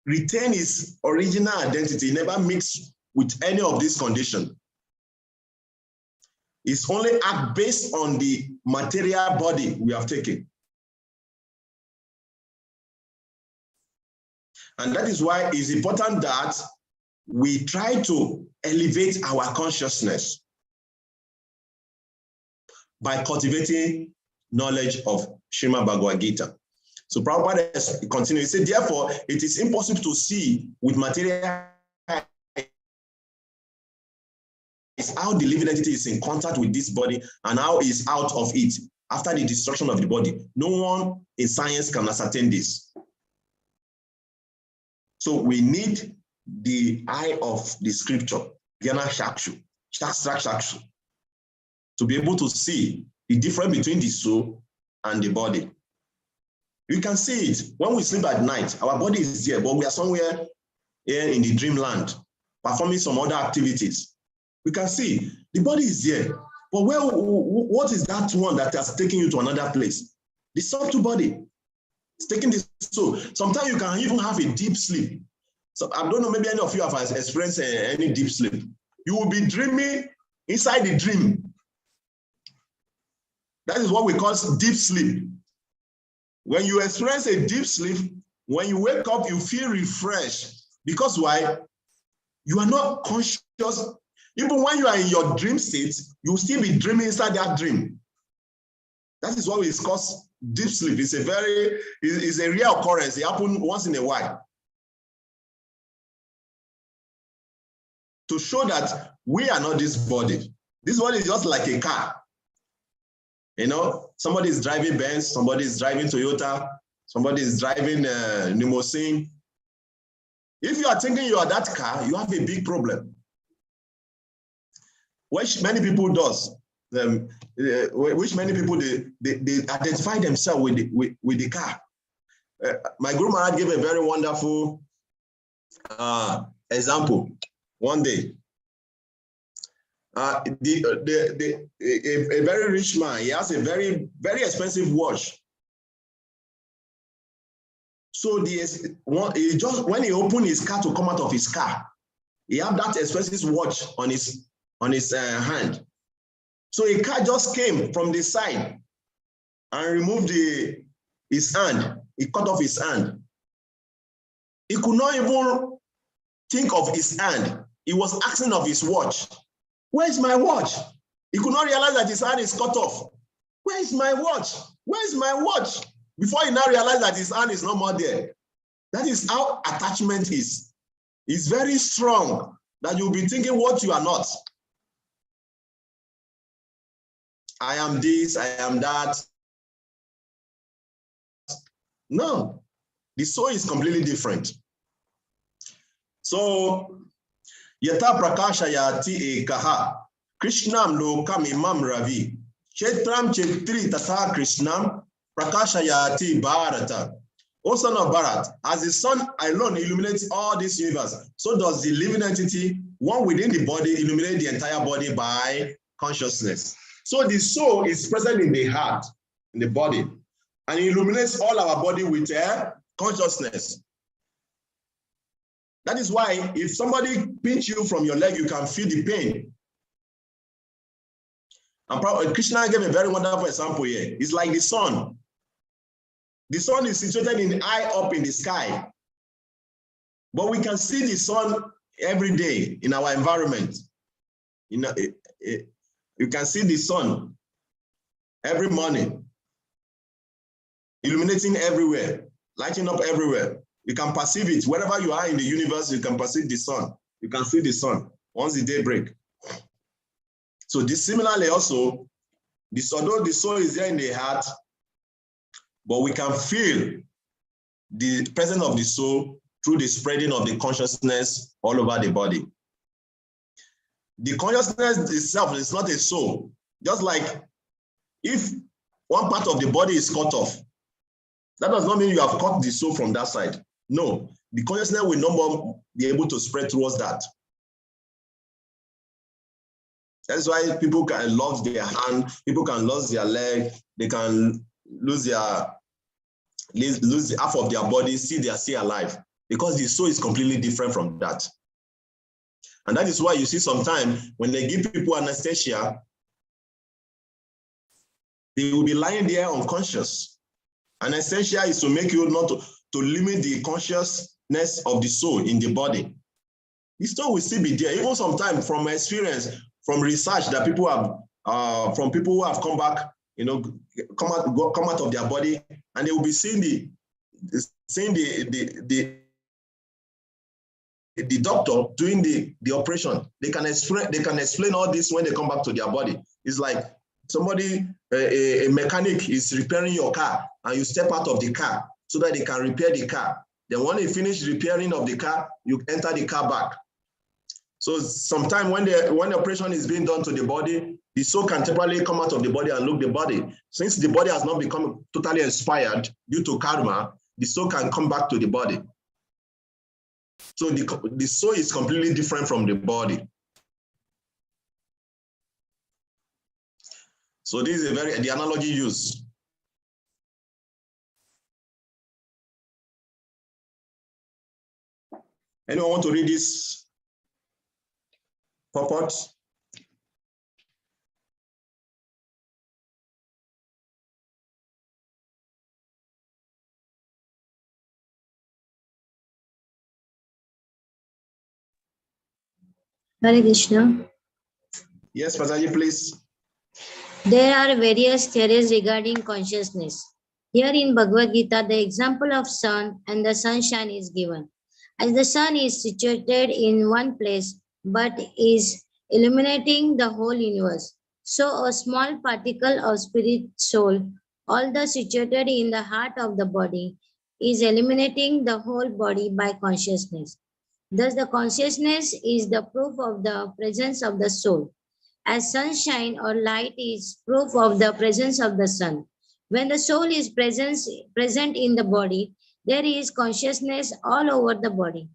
retains its original identity, never mixed with any of these conditions. It's only act based on the material body we have taken. And that is why it's important that we try to elevate our consciousness. by cultivating knowledge of Srimad Bhagavad Gita. So Prabhupada continues, he said, therefore, it is impossible to see with material is how the living entity is in contact with this body and how it is out of it after the destruction of the body. No one in science can ascertain this. So we need the eye of the scripture, Jnana Chakshu, Shastra Chakshu, to be able to see the difference between the soul and the body. You can see it when we sleep at night. Our body is here, but we are somewhere here in the dreamland, performing some other activities. We can see the body is here, but what is that one that has taken you to another place? The subtle body. It's taking the soul. Sometimes you can even have a deep sleep. So I don't know, maybe any of you have experienced any deep sleep. You will be dreaming inside the dream. That is what we call deep sleep. When you experience a deep sleep, when you wake up, you feel refreshed. Because why? You are not conscious. Even when you are in your dream state, you will still be dreaming inside that dream. That is what we call deep sleep. It's a real occurrence. It happens once in a while. To show that we are not this body. This body is just like a car. You know, somebody is driving Benz, somebody is driving Toyota, somebody is driving limousine. If you are thinking you are that car, you have a big problem. Which many people does, which many people they identify themselves with the car. My Guru Maharaj gave a very wonderful example. One day, a very rich man, he has a very, very expensive watch. So when he opened his car to come out of his car, he had that expensive watch on his hand. So a car just came from the side and removed his hand. He cut off his hand. He could not even think of his hand. He was asking of his watch. Where's my watch? He could not realize that his hand is cut off. Where's my watch? Where's my watch? Before he now realized that his hand is no more there. That is how attachment is. It's very strong that you'll be thinking what you are not. I am this, I am that. No, the soul is completely different. So, Yata Prakasha Yati Ekaha, Krishnam Lokam Imam Ravi, Chetram Chetri Tata Krishnam, Prakasha Yati Bharata. O son of Bharat, as the sun alone illuminates all this universe, so does the living entity, one within the body, illuminate the entire body by consciousness. So the soul is present in the heart, in the body, and illuminates all our body with consciousness. That is why if somebody pinch you from your leg, you can feel the pain. And Krishna gave a very wonderful example here. It's like the sun. The sun is situated high up in the sky. But we can see the sun every day in our environment. You know, you can see the sun every morning, illuminating everywhere, lighting up everywhere. You can perceive it. Wherever you are in the universe, you can perceive the sun. You can see the sun once the day breaks. So similarly also, although the soul is there in the heart, but we can feel the presence of the soul through the spreading of the consciousness all over the body. The consciousness itself is not a soul. Just like if one part of the body is cut off, that does not mean you have cut the soul from that side. No, the consciousness will no more be able to spread towards that. That's why people can lose their hand, people can lose their leg, they can lose half of their body, still alive, because the soul is completely different from that. And that is why you see sometimes when they give people anesthesia, they will be lying there unconscious. Anesthesia is to make you not to limit the consciousness of the soul in the body. The soul will still be there. Even sometimes from experience, from research that people from people who have come back, come out of their body, and they will be seeing the doctor doing the operation. They can explain all this when they come back to their body. It's like somebody, a mechanic is repairing your car, and you step out of the car so that they can repair the car. Then when they finish repairing of the car, you enter the car back. So sometimes when the operation is being done to the body, the soul can temporarily come out of the body and look the body. Since the body has not become totally expired due to karma, the soul can come back to the body. So the soul is completely different from the body. So this is the analogy used. Anyone want to read this purport? Hare Krishna. Yes, Pasaji, please. There are various theories regarding consciousness. Here in Bhagavad Gita, the example of sun and the sunshine is given. As the sun is situated in one place but is illuminating the whole universe, so a small particle of spirit soul, although situated in the heart of the body, is illuminating the whole body by consciousness. Thus, the consciousness is the proof of the presence of the soul, as sunshine or light is proof of the presence of the sun. When the soul is present in the body, there is consciousness all over the body.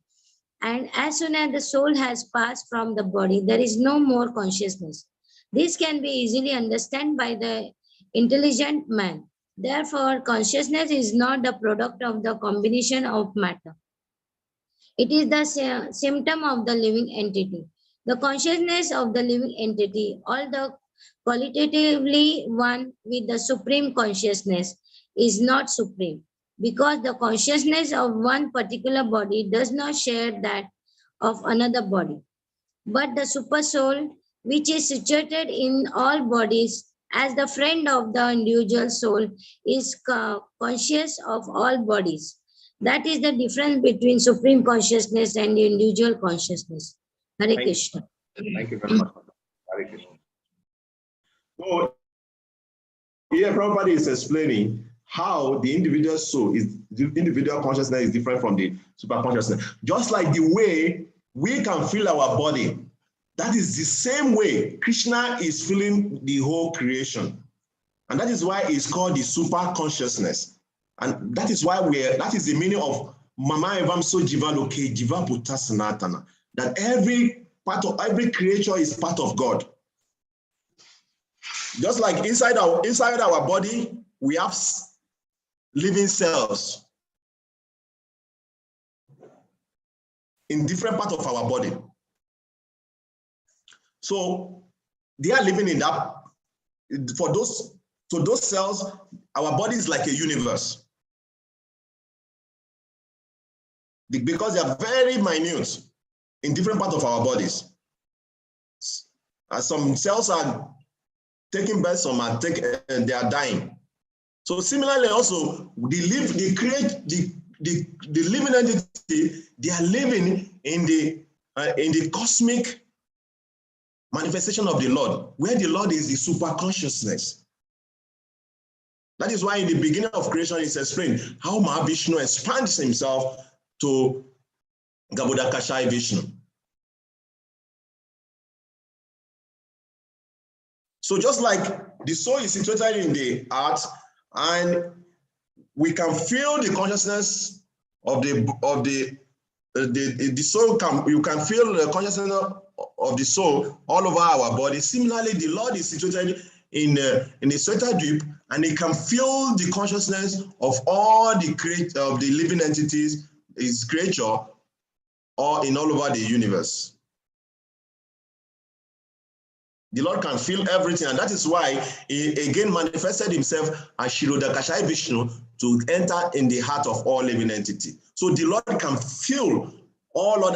And as soon as the soul has passed from the body, there is no more consciousness. This can be easily understood by the intelligent man. Therefore, consciousness is not the product of the combination of matter. It is the symptom of the living entity. The consciousness of the living entity, although qualitatively one with the supreme consciousness, is not supreme, because the consciousness of one particular body does not share that of another body. But the super soul, which is situated in all bodies as the friend of the individual soul, is conscious of all bodies. That is the difference between supreme consciousness and individual consciousness. Hare Krishna. Thank you very much. Hare Krishna. So here Prabhupada is explaining how the individual soul the individual consciousness is different from the super consciousness. Just like the way we can feel our body, that is the same way Krishna is feeling the whole creation. And that is why it's called the super consciousness. And that is why that is the meaning of Mama Evam So Jiva Loke Jiva Bhuta Sanatana. That every creature is part of God. Just like inside our body, we have living cells in different parts of our body. So they are living in that. For those cells, our body is like a universe. Because they are very minute in different parts of our bodies. Some cells are taking birth, some are they are dying. So similarly, also the living entity, they are living in the cosmic manifestation of the Lord, where the Lord is the super consciousness. That is why in the beginning of creation, it's explained how Mahavishnu expands himself to Gabodakashai Vishnu. So just like the soul is situated in the heart, and we can feel the consciousness of the soul. You can feel the consciousness of the soul all over our body. Similarly, the Lord is situated in the Sweta Dweep, and he can feel the consciousness of all the living entities, his creature, or in all over the universe. The Lord can feel everything, and that is why he again manifested himself as Shirodakashai Vishnu to enter in the heart of all living entity. So the Lord can feel all the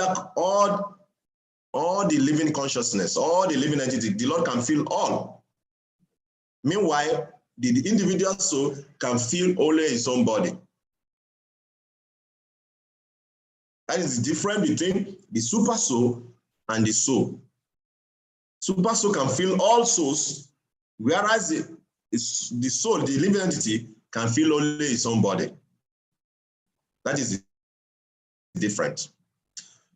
living consciousness, all the living entity. The Lord can feel all. Meanwhile, the individual soul can feel only its own body. That is the difference between the super soul and the soul. Super soul can feel all souls, whereas the soul, the living entity, can feel only its own body. That is the difference.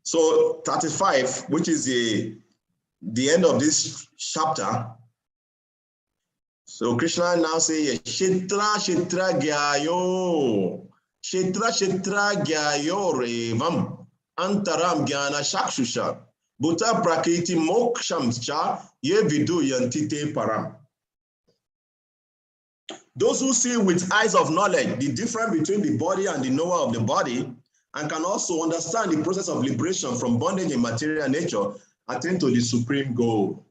So 35, which is the end of this chapter. So Krishna now says, Kshetra Kshetra Gyayo, Kshetra Kshetra Gyayo Revam, Antaram Gyana Shakshusha, Bhuta Prakriti Moksham Cha, Ye Vidu Yantite Param. Those who see with eyes of knowledge the difference between the body and the knower of the body, and can also understand the process of liberation from bondage in material nature, attain to the supreme goal.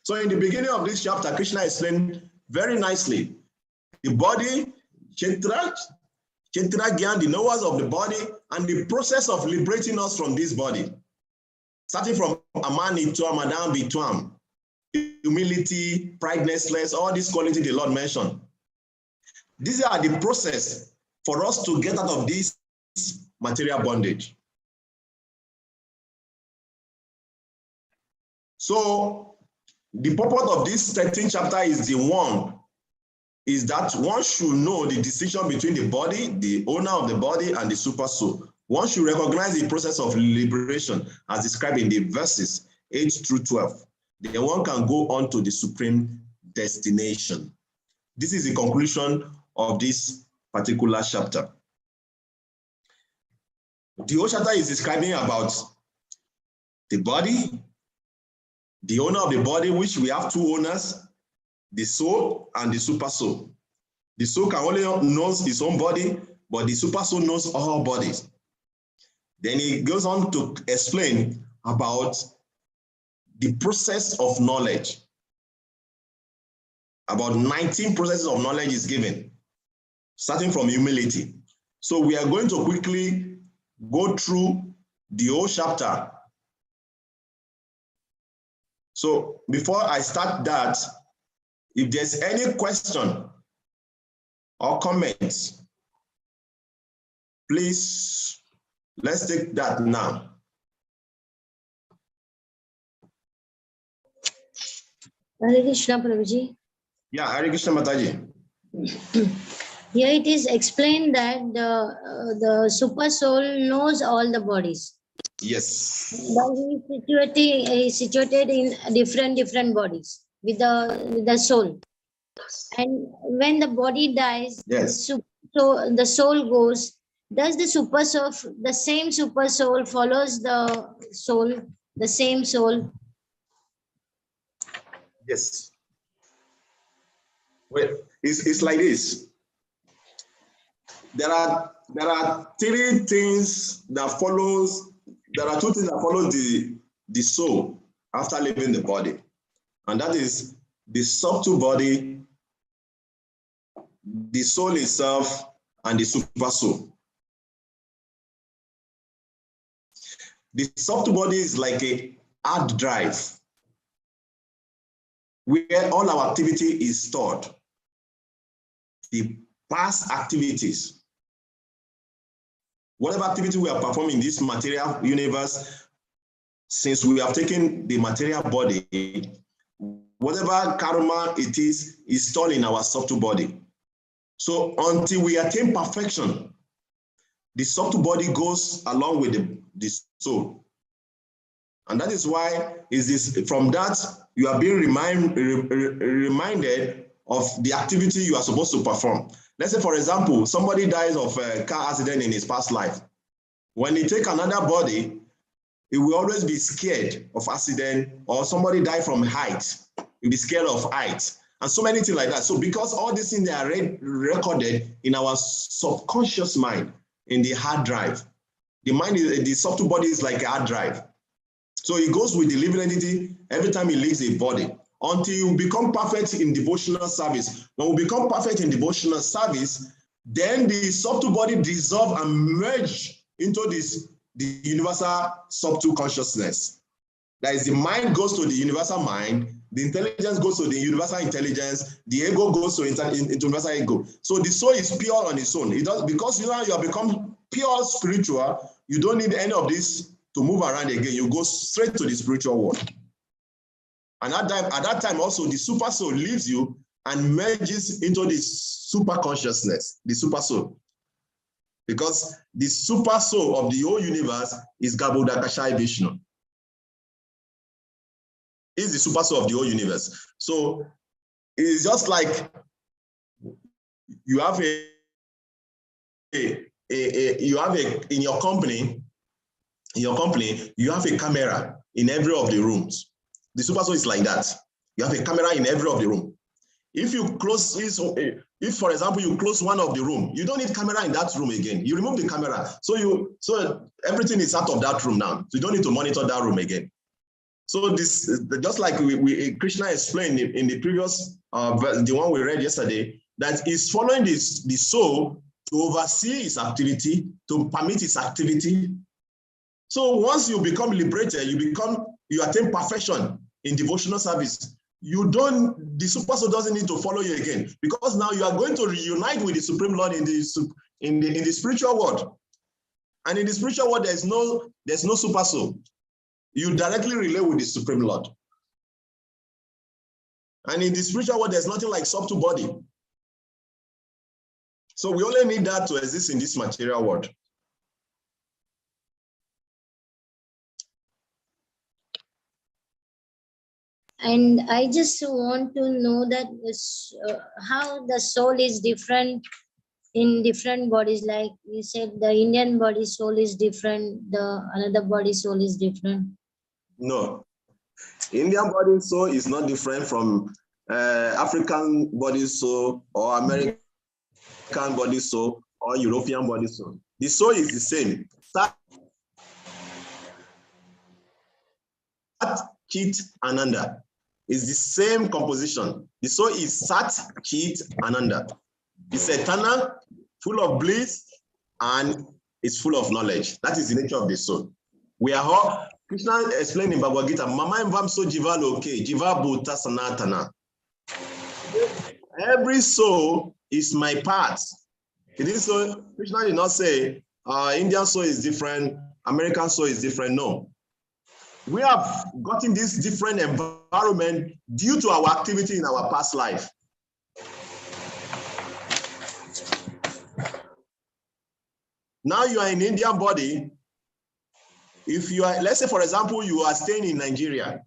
So in the beginning of this chapter, Krishna explained very nicely the body, Kshetra Gyan, the knowers of the body, and the process of liberating us from this body. Starting from Amani Tuam, Madam Bituam, humility, prideness, all these qualities the Lord mentioned. These are the process for us to get out of this material bondage. So the purpose of this 13th chapter is that one should know the distinction between the body, the owner of the body, and the super soul. One should recognize the process of liberation as described in the verses 8 through 12. Then one can go on to the supreme destination. This is the conclusion of this particular chapter. The whole chapter is describing about the body, the owner of the body, which we have two owners, the soul and the super soul. The soul can only know its own body, but the super soul knows all bodies. Then he goes on to explain about the process of knowledge. About 19 processes of knowledge is given, starting from humility. So we are going to quickly go through the whole chapter. So before I start that, if there's any question or comments, please, let's take that now. Hare Krishna, Prabhuji. Yeah, Hare Krishna Mataji. Here it is explained that the super soul knows all the bodies. Yes. But he is situated in different bodies with the soul. And when the body dies, yes, so the soul goes. Does the super soul, the same super soul follows the soul, the same soul? Yes. Well, it's like this. There are three things that follows. There are two things that follow the soul after leaving the body, and that is the subtle body, the soul itself, and the super soul. The subtle body is like a hard drive where all our activity is stored. The past activities, whatever activity we are performing in this material universe, since we have taken the material body, whatever karma it is stored in our subtle body. So until we attain perfection, the subtle body goes along with the soul. And that is why from that you are being reminded of the activity you are supposed to perform. Let's say, for example, somebody dies of a car accident in his past life. When he take another body, he will always be scared of accident, or somebody die from height, he'll be scared of height, and so many things like that. So because all these things, they are recorded in our subconscious mind, in the hard drive. The subtle body is like a hard drive. So it goes with the living entity every time he leaves a body, until you become perfect in devotional service. When we become perfect in devotional service, then the subtle body dissolve and merge into the universal subtle consciousness. That is, the mind goes to the universal mind, The intelligence goes to the universal intelligence. The ego goes to into universal ego. So the soul is pure on its own. It does, because you have become pure spiritual. You don't need any of this to move around again. You go straight to the spiritual world. And at that time also, the super soul leaves you and merges into the super consciousness, the super soul. Because the super soul of the whole universe is Gabodakashai Vishnu. Is the super soul of the whole universe. So it's just like you have in your company, you have a camera in every of the rooms. The super soul is like that. You have a camera in every of the room. If you close this, if for example you close one of the room, you don't need camera in that room again. You remove the camera, so everything is out of that room now. So you don't need to monitor that room again. So this, just like Krishna explained in the previous the one we read yesterday, that is following the soul to oversee its activity, to permit its activity. So once you become liberated, you attain perfection in devotional service. The super soul doesn't need to follow you again, because now you are going to reunite with the Supreme Lord in the spiritual world. And in the spiritual world, there's no super soul. You directly relate with the Supreme Lord. And in the spiritual world, there's nothing like subtle body. So we only need that to exist in this material world. And I just want to know that how the soul is different in different bodies. Like you said, the Indian body soul is different, another body soul is different. No, Indian body soul is not different from African body soul or American body soul or European body soul. The soul is the same. Sat, Chit, Ananda is the same composition. The soul is Sat, Chit, Ananda. It's eternal, full of bliss, and it's full of knowledge. That is the nature of the soul. We are all, Krishna explained in Bhagavad Gita, Mama Mvam so jiva loke, jiva bhuta sanatana. Every soul is my part. It is so, Krishna did not say Indian soul is different, American soul is different. No. We have gotten this different environment due to our activity in our past life. Now you are in Indian body. If you are, let's say for example, you are staying in Nigeria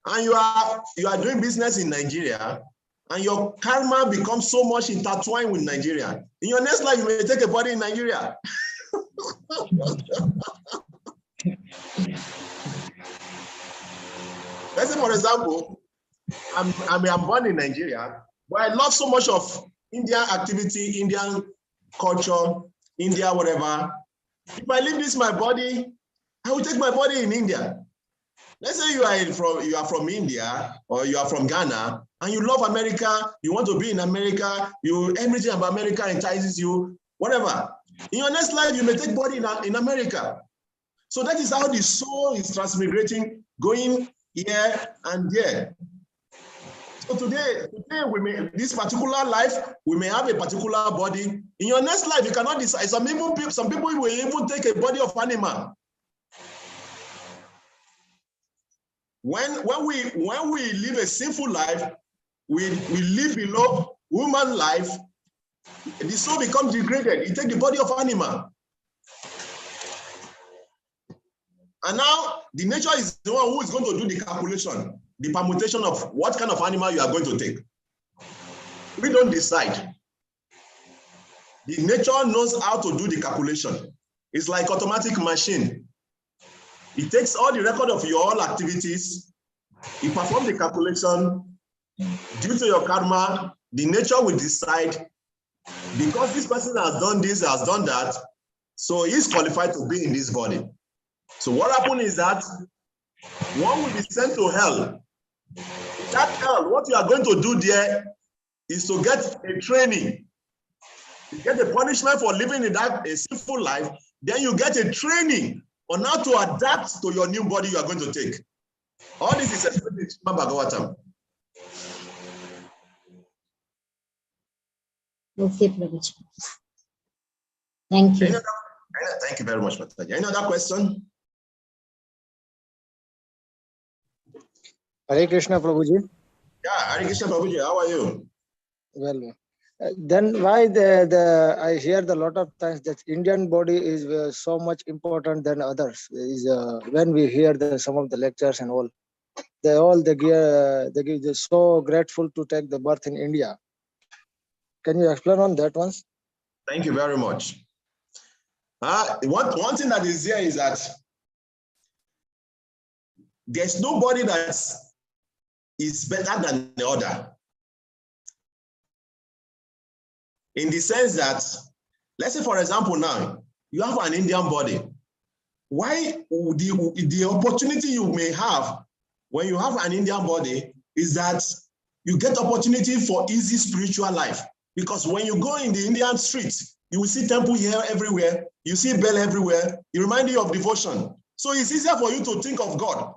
and you are doing business in Nigeria, and your karma becomes so much intertwined with Nigeria. In your next life, you may take a body in Nigeria. Let's say, for example, I'm born in Nigeria, but I love so much of Indian activity, Indian culture, India, whatever. If I leave this my body, I will take my body in India. Let's say you are from India or you are from Ghana and you love America, you want to be in America, everything about America entices you, whatever. In your next life, you may take body in America. So that is how the soul is transmigrating, going here and there. So today this particular life, we may have a particular body. In your next life, you cannot decide. Some people will even take a body of animal. When we live a sinful life, we live below human life, the soul becomes degraded. You take the body of animal. And now the nature is the one who is going to do the calculation, the permutation of what kind of animal you are going to take. We don't decide. The nature knows how to do the calculation. It's like automatic machine. It takes all the record of your all activities. It performs the calculation. Due to your karma, the nature will decide, because this person has done this, has done that, so he's qualified to be in this body. So what happened is that one will be sent to hell. That hell, what you are going to do there is to get a training. You get a punishment for living in a sinful life, then you get a training on how to adapt to your new body you are going to take. All this is explained in Srimad Bhagavatam. Okay, Prabhuji. Thank you. Thank you very much, Mataji. Any other question? Hare Krishna, Prabhuji. Yeah, Hare Krishna, Prabhuji. How are you? Well, then why I hear a lot of times that Indian body is so much important than others. Is when we hear some of the lectures and all, they're so grateful to take the birth in India. Can you explain on that once? Thank you very much. One thing that is here is that there's nobody that is better than the other. In the sense that, let's say, for example, now, you have an Indian body. Why the opportunity you may have when you have an Indian body is that you get opportunity for easy spiritual life. Because when you go in the Indian streets, you will see temple here everywhere, you see bell everywhere, it reminds you of devotion. So it's easier for you to think of God.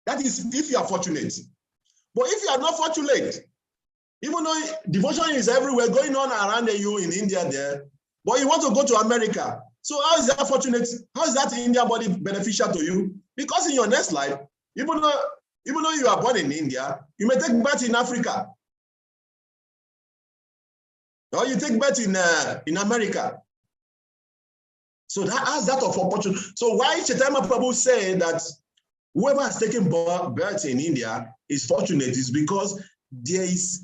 That is if you are fortunate. But if you are not fortunate, even though devotion is everywhere going on around you in India there, but you want to go to America. So how is that fortunate? How is that Indian body beneficial to you? Because in your next life, even though you are born in India, you may take birth in Africa. Or you take birth in America. So that has that of opportunity. So why Chaitanya Prabhu said that whoever has taken birth in India is fortunate is because there is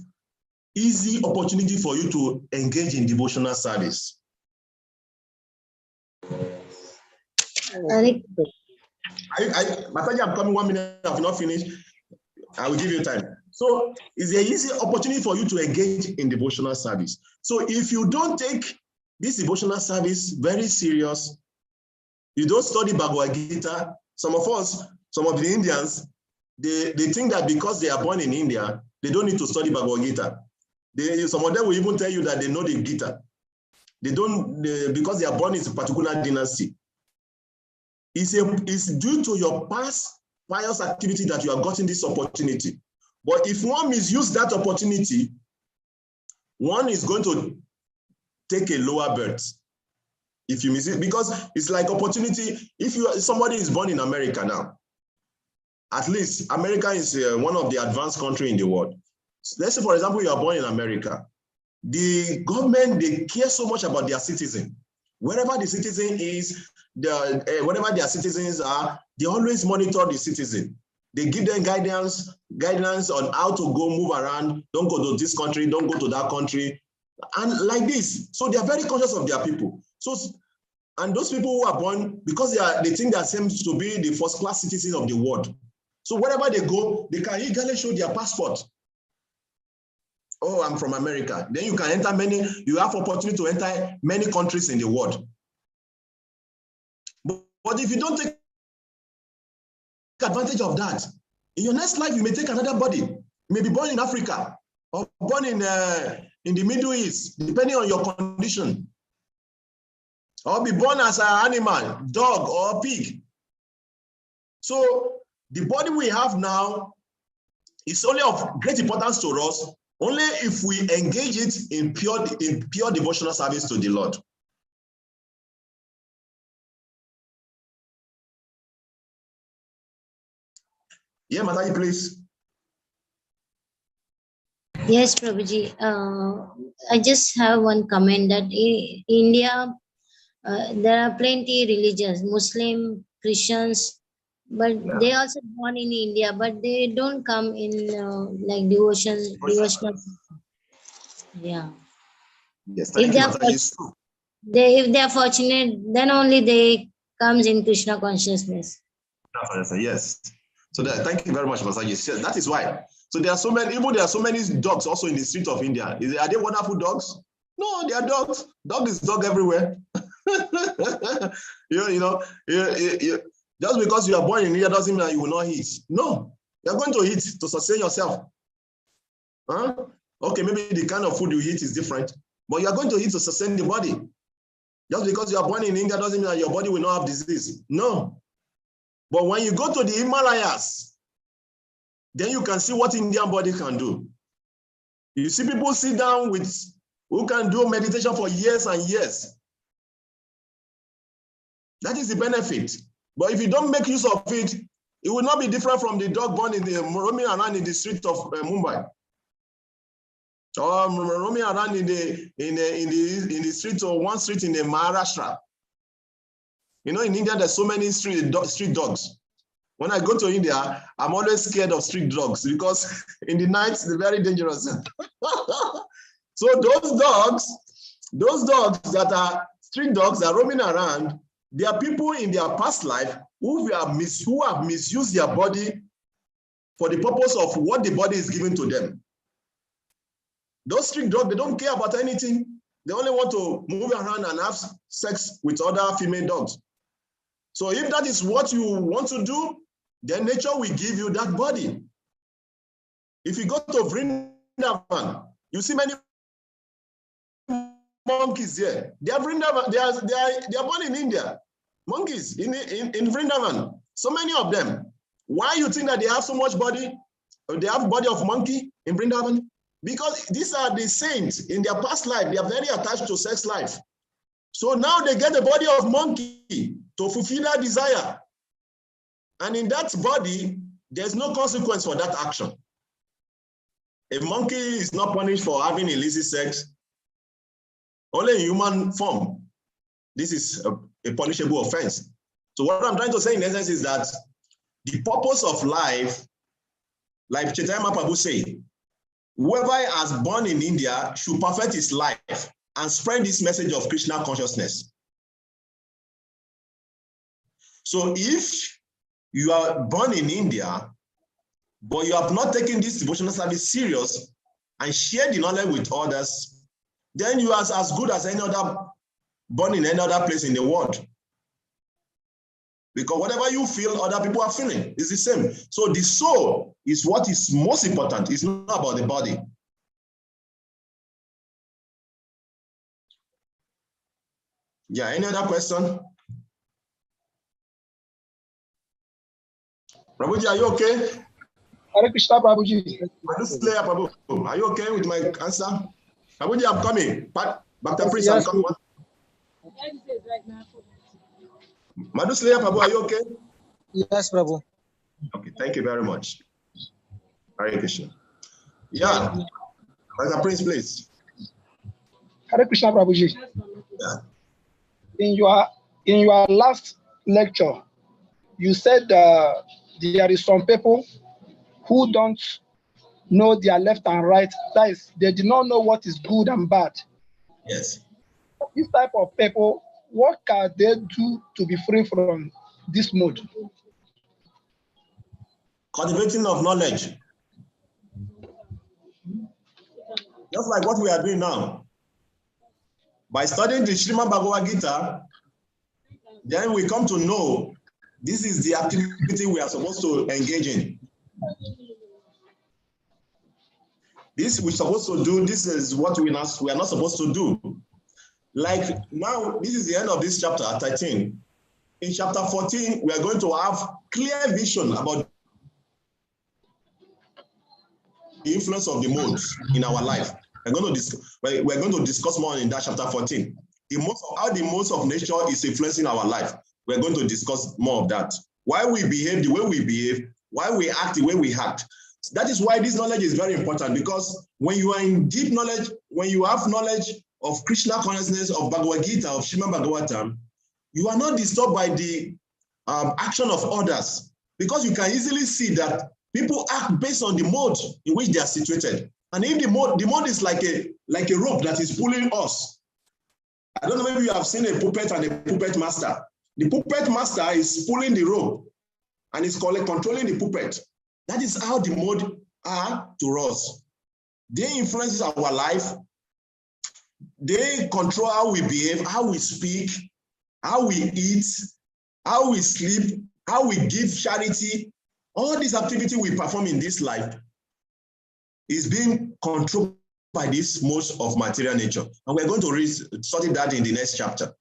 easy opportunity for you to engage in devotional service. Mataji, I'm coming 1 minute, I've not finished. I will give you time. So it's an easy opportunity for you to engage in devotional service. So if you don't take this devotional service very serious, you don't study Bhagavad Gita, some of the Indians, they think that because they are born in India, they don't need to study Bhagavad Gita. Some of them will even tell you that they know the Gita. They don't, because they are born in a particular dynasty. It's due to your past pious activity that you have gotten this opportunity. But if one misuses that opportunity, one is going to take a lower birth. If you miss it, because it's like opportunity. If somebody is born in America now, at least America is one of the advanced countries in the world. So let's say, for example, you are born in America. The government, they care so much about their citizen. Wherever the citizen is, wherever their citizens are, they always monitor the citizen. They give them guidance on how to go move around. Don't go to this country, don't go to that country. And like this. So they are very conscious of their people. So, and those people who are born, because they think they seem to be the first-class citizens of the world. So wherever they go, they can eagerly show their passport. Oh, I'm from America. Then you can enter you have opportunity to enter many countries in the world. But if you don't take advantage of that, in your next life, you may take another body. You may be born in Africa or born in the Middle East, depending on your condition. Or be born as an animal, dog or pig. So the body we have now is only of great importance to us only if we engage it in pure devotional service to the Lord. Yeah, Mataji, please. Yes, Prabhuji. I just have one comment that in India, there are plenty religions, Muslim, Christians, but they also born in India, but they don't come in like devotional. Yeah. Yes, thank you, Mataji. If they are fortunate, then only they comes in Krishna consciousness. Yes. So thank you very much, Masaji. That is why. So there are so many dogs also in the street of India. Are they wonderful dogs? No, they are dogs. Dog is dog everywhere. Just because you are born in India doesn't mean that you will not eat. No, you are going to eat to sustain yourself. Huh? Okay, maybe the kind of food you eat is different, but you are going to eat to sustain the body. Just because you are born in India doesn't mean that your body will not have disease. No. But when you go to the Himalayas, then you can see what Indian body can do. You see people sit down with who can do meditation for years and years. That is the benefit. But if you don't make use of it, it will not be different from the dog born in the roaming around in the street of Mumbai, or roaming around in the street, or one street in the Maharashtra. You know, in India, there's so many street dogs. When I go to India, I'm always scared of street dogs because in the night, they're very dangerous. So those dogs that are street dogs that are roaming around, they are people in their past life who have misused their body for the purpose of what the body is giving to them. Those street dogs, they don't care about anything. They only want to move around and have sex with other female dogs. So if that is what you want to do, then nature will give you that body. If you go to Vrindavan, you see many monkeys there. They are Vrindavan, they are born in India. Monkeys in Vrindavan, so many of them. Why you think that they have so much body? They have body of monkey in Vrindavan? Because these are the saints in their past life. They are very attached to sex life. So now they get the body of monkey to fulfill their desire. And in that body, there's no consequence for that action. A monkey is not punished for having illicit sex, only in human form. This is a punishable offense. So what I'm trying to say in essence is that the purpose of life, like Chaitanya Prabhu said, whoever has born in India should perfect his life and spread this message of Krishna consciousness. So if you are born in India, but you have not taken this devotional service serious and share the knowledge with others, then you are as good as any other born in any other place in the world. Because whatever you feel, other people are feeling. It's the same. So the soul is what is most important. It's not about the body. Yeah, any other question? Prabhuji, are you okay? Hare Krishna, Prabhuji. Prabhu, are you okay with my answer? Prabhuji, I'm coming. Bhakti Priest, Yes, I'm coming. Madhuslaya Prabhu, are you okay? yes, Prabhu. Okay, thank you very much. Hare Krishna. Yeah, Bhakti Priest, please. Hare Krishna, Prabhuji. Yeah. In your last lecture, you said there is some people who don't know their left and right. That is, they do not know what is good and bad. Yes. This type of people, what can they do to be free from this mode? Cultivating of knowledge. Just like what we are doing now. By studying the Srimad Bhagavad Gita, then we come to know this is the activity we are supposed to engage in. This we're supposed to do, this is what we are not supposed to do. Like now, this is the end of this chapter, 13. In chapter 14, we are going to have clear vision about the influence of the modes in our life. We're going to discuss more in that chapter 14. How the modes of nature is influencing our life. We're going to discuss more of that. Why we behave the way we behave, why we act the way we act. That is why this knowledge is very important, because when you are in deep knowledge, when you have knowledge of Krishna consciousness, of Bhagavad Gita, of Srimad Bhagavatam, you are not disturbed by the action of others, because you can easily see that people act based on the mode in which they are situated. And if the mode is like a rope that is pulling us. I don't know, maybe you have seen a puppet and a puppet master. The puppet master is pulling the rope and is controlling the puppet. That is how the mode are to us. They influence our life. They control how we behave, how we speak, how we eat, how we sleep, how we give charity. All this activity we perform in this life is being controlled by this modes of material nature. And we're going to study that in the next chapter.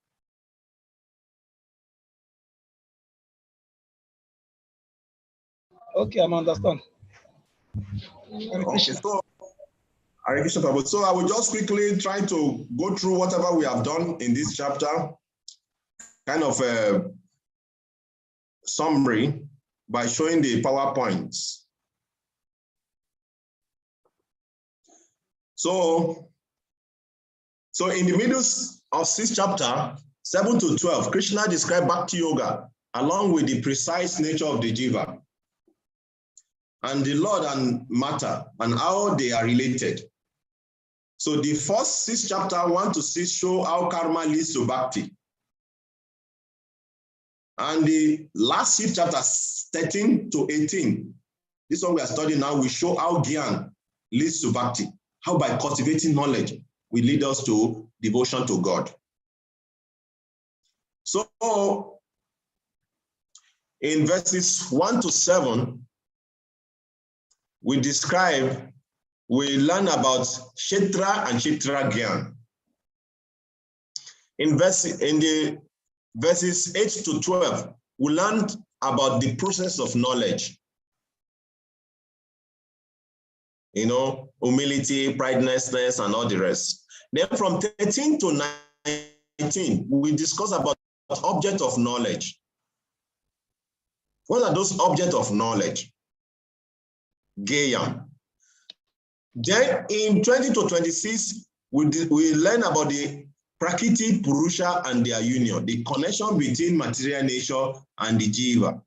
Okay, I understand. Okay, so Hare Krishna, Prabhu. So I will just quickly try to go through whatever we have done in this chapter, kind of a summary by showing the PowerPoints. So in the middle of this chapter, 7 to 12, Krishna described Bhakti Yoga along with the precise nature of the jiva and the Lord and matter and how they are related. So the first 6 chapter 1 to 6 show how karma leads to bhakti. And the last 6 chapters 13 to 18, this one we are studying now, we show how Gyan leads to bhakti, how by cultivating knowledge will lead us to devotion to God. So in verses 1 to 7, we learn about Kshetra and Kshetra Gyan. In the verses 8 to 12, we learned about the process of knowledge. You know, humility, pridelessness, and all the rest. Then from 13 to 19, we discuss about object of knowledge. What are those objects of knowledge? Gayam. Then in 20 to 26, we learn about the Prakriti, Purusha, and their union, the connection between material nature and the jiva.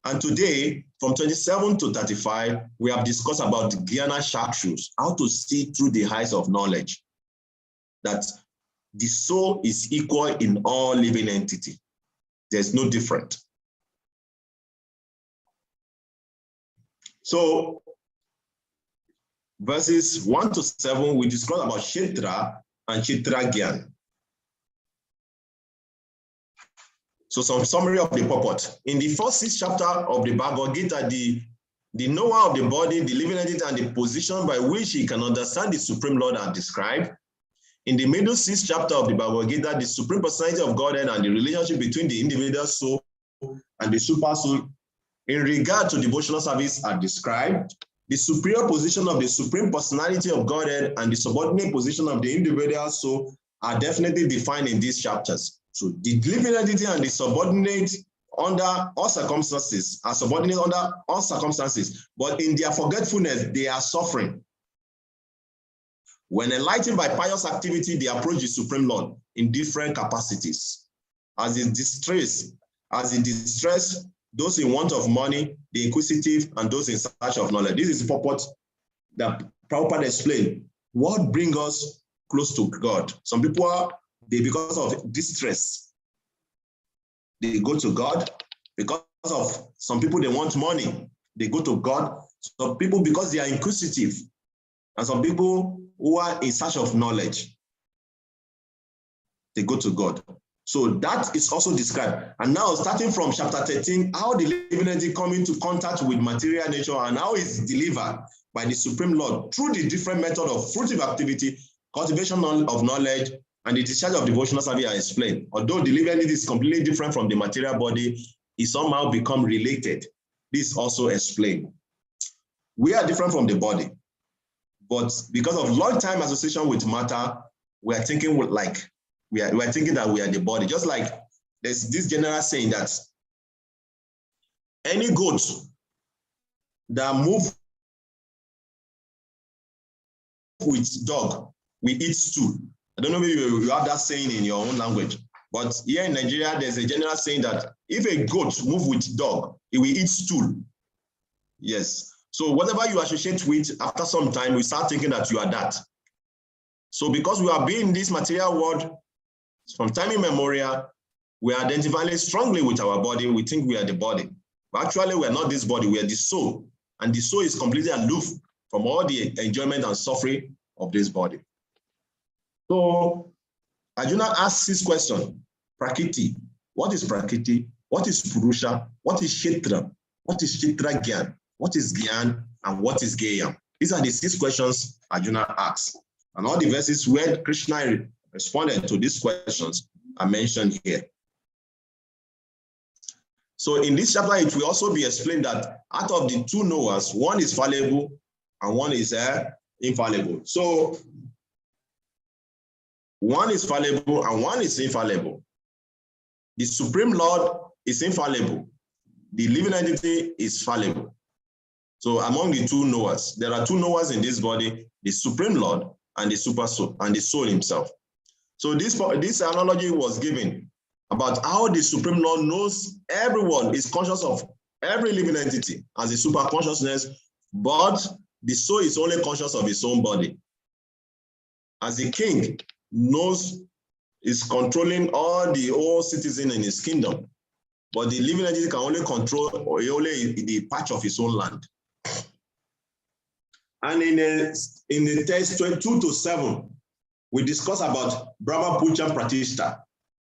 And today, from 27 to 35, we have discussed about Jnana Chakshus, how to see through the eyes of knowledge, that the soul is equal in all living entity. There's no different. So verses 1 to 7, we discuss about Kshetra and Kshetra Gyan. So some summary of the purport. In the first 6 chapter of the Bhagavad Gita, the knower of the body, the living entity, and the position by which he can understand the Supreme Lord are described. In the middle 6th chapter of the Bhagavad Gita, the Supreme Personality of Godhead and the relationship between the individual soul and the super soul in regard to devotional service are described. The superior position of the Supreme Personality of Godhead and the subordinate position of the individual soul are definitely defined in these chapters. So the living entity and the subordinate under all circumstances are subordinate under all circumstances, but in their forgetfulness, they are suffering. When enlightened by pious activity, they approach the Supreme Lord in different capacities. As in distress, those in want of money, the inquisitive, and those in search of knowledge. This is the purport that Prabhupada explained. What brings us close to God? Some people because of distress, they go to God. Because of some people, they want money, they go to God. Some people, because they are inquisitive, and some people who are in search of knowledge, they go to God. So that is also described. And now, starting from chapter 13, how the living entity come into contact with material nature and how it's delivered by the Supreme Lord through the different method of fruitive activity, cultivation of knowledge, and the discharge of devotional service are explained. Although the living entity is completely different from the material body, it somehow become related. This is also explained. We are different from the body, but because of long time association with matter, we are thinking we are thinking that we are the body. Just like there's this general saying that any goat that move with dog, we eat stool. I don't know if you have that saying in your own language, but here in Nigeria, there's a general saying that if a goat move with dog, it will eat stool. Yes. So whatever you associate with, after some time, we start thinking that you are that. So because we are being in this material world, from time immemorial, we are identifying strongly with our body. We think we are the body. But actually, we are not this body. We are the soul. And the soul is completely aloof from all the enjoyment and suffering of this body. So Arjuna asks this question, Prakriti. What is Prakriti? What is Purusha? What is Kshetra? What is Kshetra Gyan? What is Gyan? And what is Gayam? These are the 6 questions Arjuna asks. And all the verses where Krishna responded to these questions are mentioned here. So in this chapter, it will also be explained that out of the 2 knowers, one is fallible and one is infallible. So one is fallible and one is infallible. The Supreme Lord is infallible. The living entity is fallible. So among the two knowers, there are two knowers in this body, the Supreme Lord and the super soul and the soul himself. So this analogy was given about how the Supreme Lord knows everyone, is conscious of every living entity as a super consciousness, but the soul is only conscious of its own body. As the king knows, is controlling all the citizens in his kingdom, but the living entity can only control only the patch of his own land. And in the text 22 to 7, we discuss about Brahma Pucha Pratishta,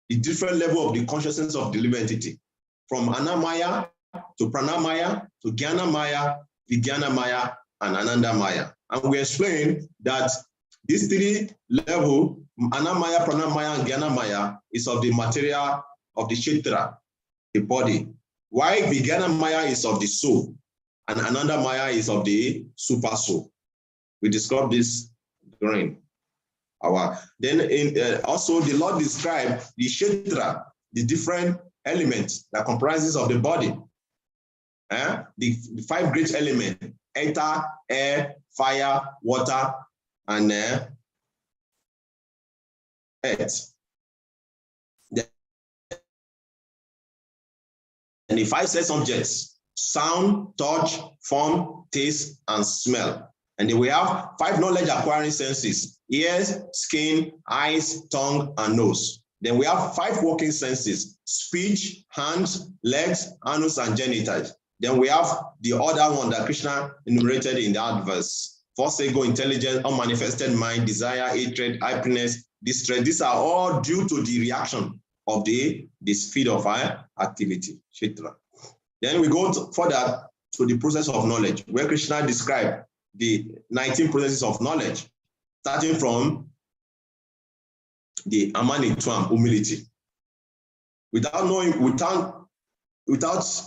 the different level of the consciousness of the living entity, from Anamaya to Pranamaya to Jnanamaya, Vijnanamaya, and Anandamaya. And we explain that these three levels, Anamaya, Pranamaya, and Jnanamaya, is of the material of the Kshetra, the body, while Vijnanamaya is of the soul, and Anandamaya is of the super soul. We described this during our. Then also the Lord described the Kshetra, the different elements that comprises of the body. The 5 great elements: ether, air, fire, water, and earth. And the 5 sense objects: sound, touch, form, taste, and smell. And then we have 5 knowledge acquiring senses: ears, skin, eyes, tongue, and nose. Then we have 5 working senses: speech, hands, legs, anus, and genitals. Then we have the other one that Krishna enumerated in that verse: first ego, intelligence, unmanifested mind, desire, hatred, happiness, distress. These are all due to the reaction of the speed of our activity. Then we go further to the process of knowledge, where Krishna described the 19 processes of knowledge, starting from the Amanitwam, humility. Without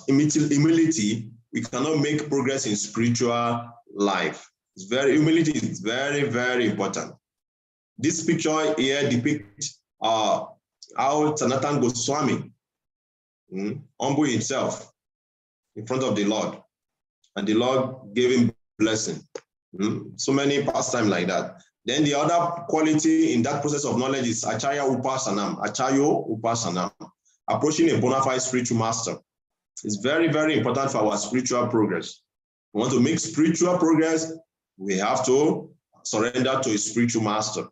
humility, we cannot make progress in spiritual life. Humility is very, very important. This picture here depicts how Sanatana Goswami humbled himself in front of the Lord, and the Lord gave him blessing. So many pastimes like that. Then the other quality in that process of knowledge is Acharya Upasanam, Acharyo Upasanam, approaching a bona fide spiritual master. It's very, very important for our spiritual progress. We want to make spiritual progress, we have to surrender to a spiritual master.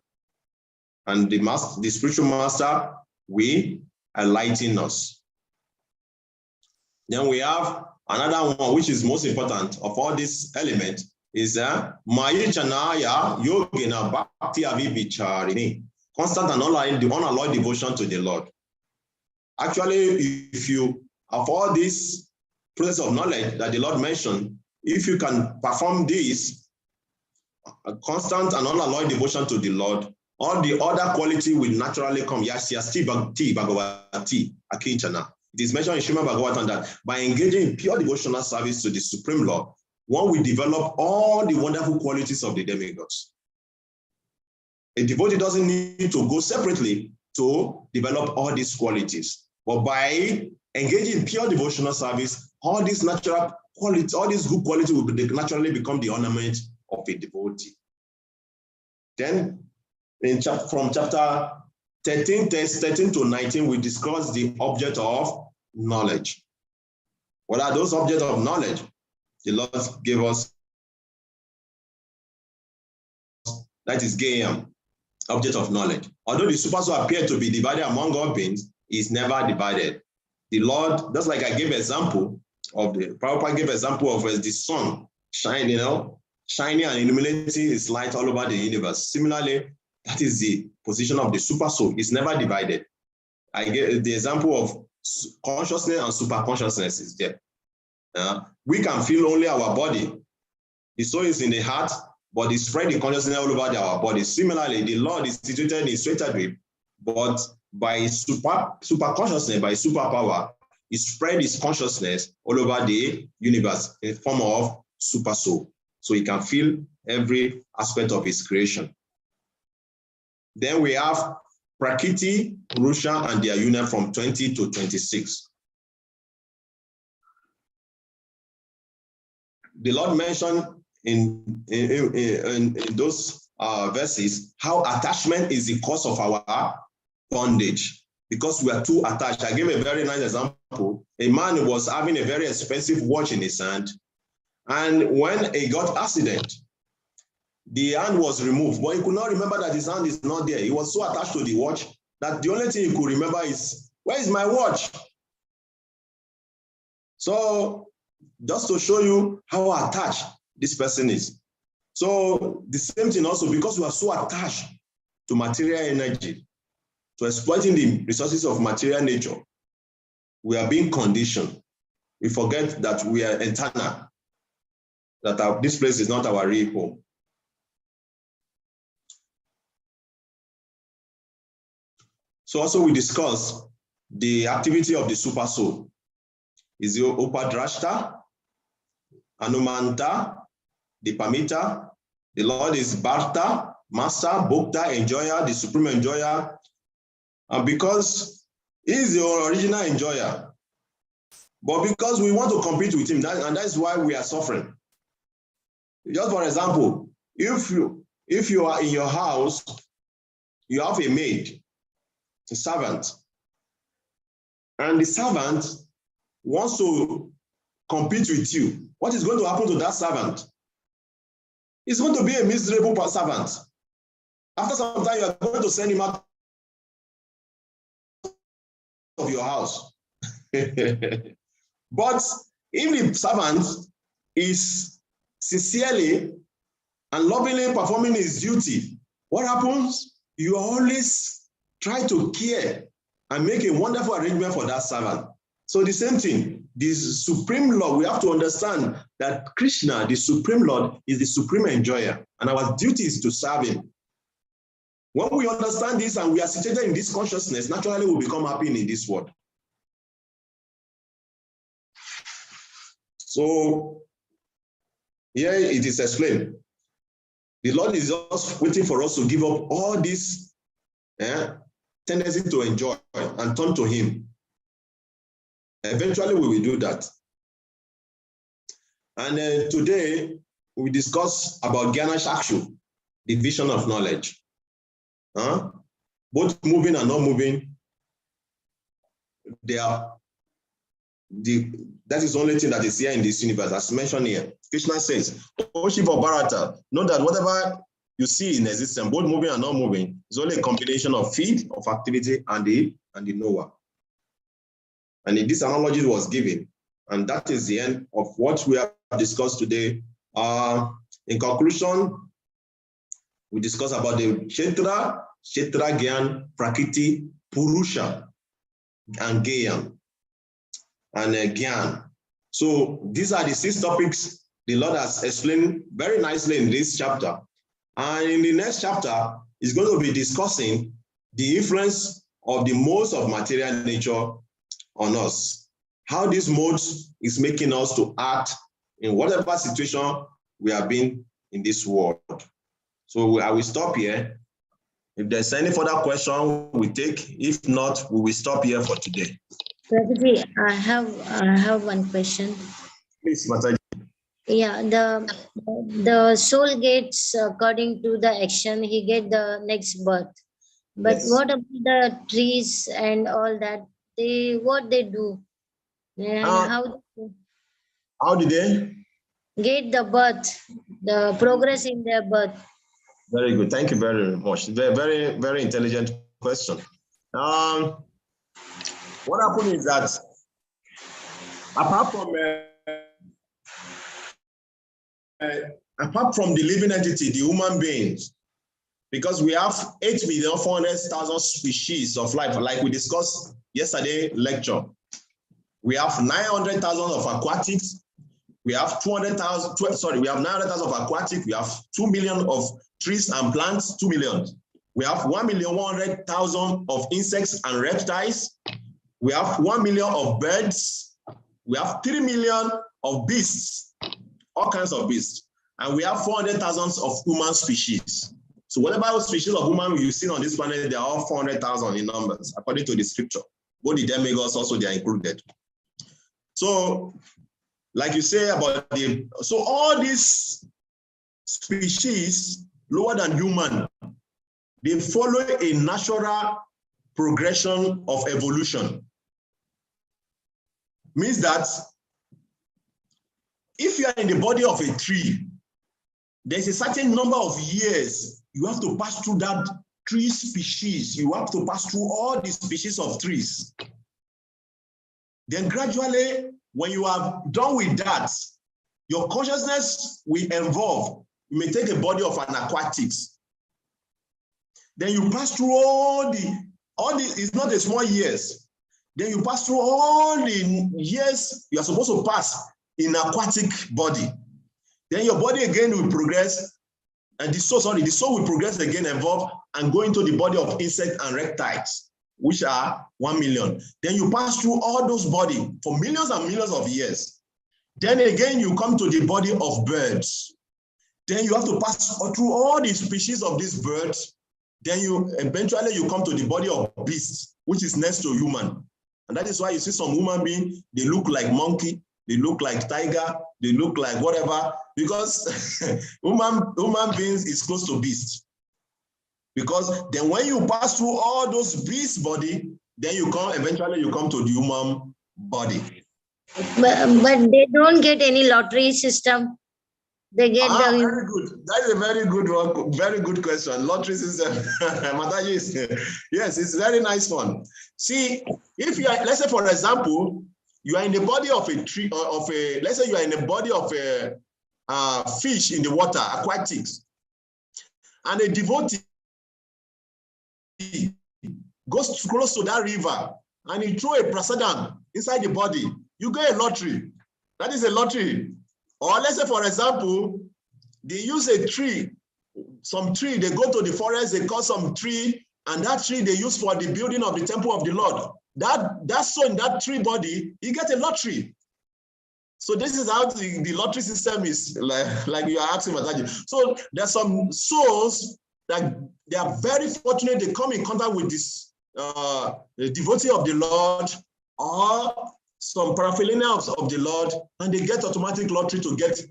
And the spiritual master will enlighten us. Then we have another one, which is most important of all these elements, is Mayichanaya Yogina Bhakti Avivicharini, constant and unalloyed devotion to the Lord. Actually, if you have all this process of knowledge that the Lord mentioned, if you can perform this, a constant and unalloyed devotion to the Lord, all the other quality will naturally come. Yasyasti Bhakti Bhagavati Akinchana. It is mentioned in Srimad Bhagavatam that by engaging in pure devotional service to the Supreme Lord, one will develop all the wonderful qualities of the demigods. A devotee doesn't need to go separately to develop all these qualities. But by engaging in pure devotional service, all these natural qualities, all these good qualities will naturally become the ornament of a devotee. Then, from chapter 13 to 19, we discuss the object of knowledge. What are those objects of knowledge? The Lord gave us, that is Gayam, object of knowledge. Although the super soul appeared to be divided among all beings, it is never divided. The Lord, just like I gave example of Prabhupada gave example of the sun shining, shining and illuminating its light all over the universe. Similarly, that is the position of the super soul. It's never divided. I gave the example of consciousness and super consciousness is there. We can feel only our body. The soul is in the heart, but it spread the consciousness all over our body. Similarly, the Lord is situated in Svetadvip, but by super consciousness, by superpower, it spread its consciousness all over the universe in the form of super soul. so he can feel every aspect of his creation. Then we have Prakriti, Purusha, and their union from 20 to 26. The Lord mentioned in those verses how attachment is the cause of our bondage, because we are too attached. I gave a very nice example. A man was having a very expensive watch in his hand, and when he got accident, the hand was removed, but he could not remember that his hand is not there. He was so attached to the watch that the only thing he could remember is, where is my watch? So just to show you how attached this person is. So the same thing also, because we are so attached to material energy, to exploiting the resources of material nature, we are being conditioned. We forget that we are eternal, that this place is not our real home. So also we discuss the activity of the super soul. Is the Upadrashta, Anumanta, the Pamita. The Lord is Bharta, Master, Bhokta, Enjoyer, the Supreme Enjoyer. And because he is the original enjoyer, but because we want to compete with him, and that's why we are suffering. Just for example, if you are in your house, you have a maid, a servant, and the servant wants to compete with you, what is going to happen to that servant? It's going to be a miserable servant. After some time, you are going to send him out of your house. But if the servant is sincerely and lovingly performing his duty, what happens? You always try to care and make a wonderful arrangement for that servant. So the same thing, this Supreme Lord, we have to understand that Krishna, the Supreme Lord, is the Supreme Enjoyer, and our duty is to serve him. When we understand this and we are situated in this consciousness, naturally we become happy in this world. So here it is explained. The Lord is just waiting for us to give up all this tendency to enjoy and turn to him. Eventually we will do that. And today we discuss about Jnana Chakshu, the vision of knowledge. Both moving and not moving, that is the only thing that is here in this universe, as mentioned here. Krishna says, O Shiva Bharata, know that whatever you see in existence, both moving and not moving, is only a combination of field of activity and the knower. And this analogy was given, and that is the end of what we have discussed today. In conclusion, we discussed about the Kshetra, Gyan, Prakriti, Purusha, and Gyan, and Gyan. So these are the 6 topics the Lord has explained very nicely in this chapter. And in the next chapter, he's going to be discussing the influence of the modes of material nature on us. How this modes is making us to act in whatever situation we have been in this world. So I will stop here. If there's any further question, we take. If not, we will stop here for today. Prabhuji, I have one question. Please, Mataji. Yeah, the soul gets, according to the action, he get the next birth. But Yes. what about the trees and all that? What they do? And How did they get the birth, the progress in their birth? Very good. Thank you very much. Very, very intelligent question. What happened is that apart from the living entity, the human beings, because we have 8,400,000 species of life, like we discussed yesterday lecture. We have 900,000 of aquatics. We have 200,000. We have 900,000 of aquatic. We have 2 million of trees and plants. 2 million. We have 1,100,000 of insects and reptiles. We have 1 million of birds. We have 3 million of beasts, all kinds of beasts. And we have 400,000 of human species. So whatever species of human you see on this planet, they are all 400,000 in numbers, according to the scripture. Both the demigods also, they are included. So, like you say about so all these species lower than human, they follow a natural progression of evolution. Means that if you are in the body of a tree, there's a certain number of years you have to pass through that tree species. You have to pass through all the species of trees. Then gradually, when you are done with that, your consciousness will evolve. You may take a body of an aquatics. Then you pass through all the, it's not a small years. Then you pass through all the years you are supposed to pass in aquatic body. Then your body again will progress, and the soul will progress again, evolve, and go into the body of insects and reptiles, which are 1 million. Then you pass through all those bodies for millions and millions of years. Then again, you come to the body of birds. Then you have to pass through all the species of these birds. Then eventually you come to the body of beasts, which is next to human. And that is why you see some human beings, they look like monkey, they look like tiger, they look like whatever, because human beings is close to beast. Because then when you pass through all those beast body, then eventually you come to the human body. But they don't get any lottery system. They get the... Very good. That is a very good one. Very good question. Lottery system. Yes, it's a very nice one. See, if you are, let's say for example, you are in the body of a tree, let's say you are in the body of a fish in the water, aquatics, and a devotee goes close to that river and he throw a prasadam inside the body, you get a lottery. That is a lottery. Or let's say, for example, they use a tree, some tree, they go to the forest, they cut some tree, and that tree they use for the building of the temple of the Lord. That soul in that tree body, you get a lottery. So this is how the lottery system is, like you are asking, Mataji. So there's some souls that they are very fortunate, they come in contact with this devotee of the Lord, or some paraphernalia of the Lord, and they get automatic lottery to get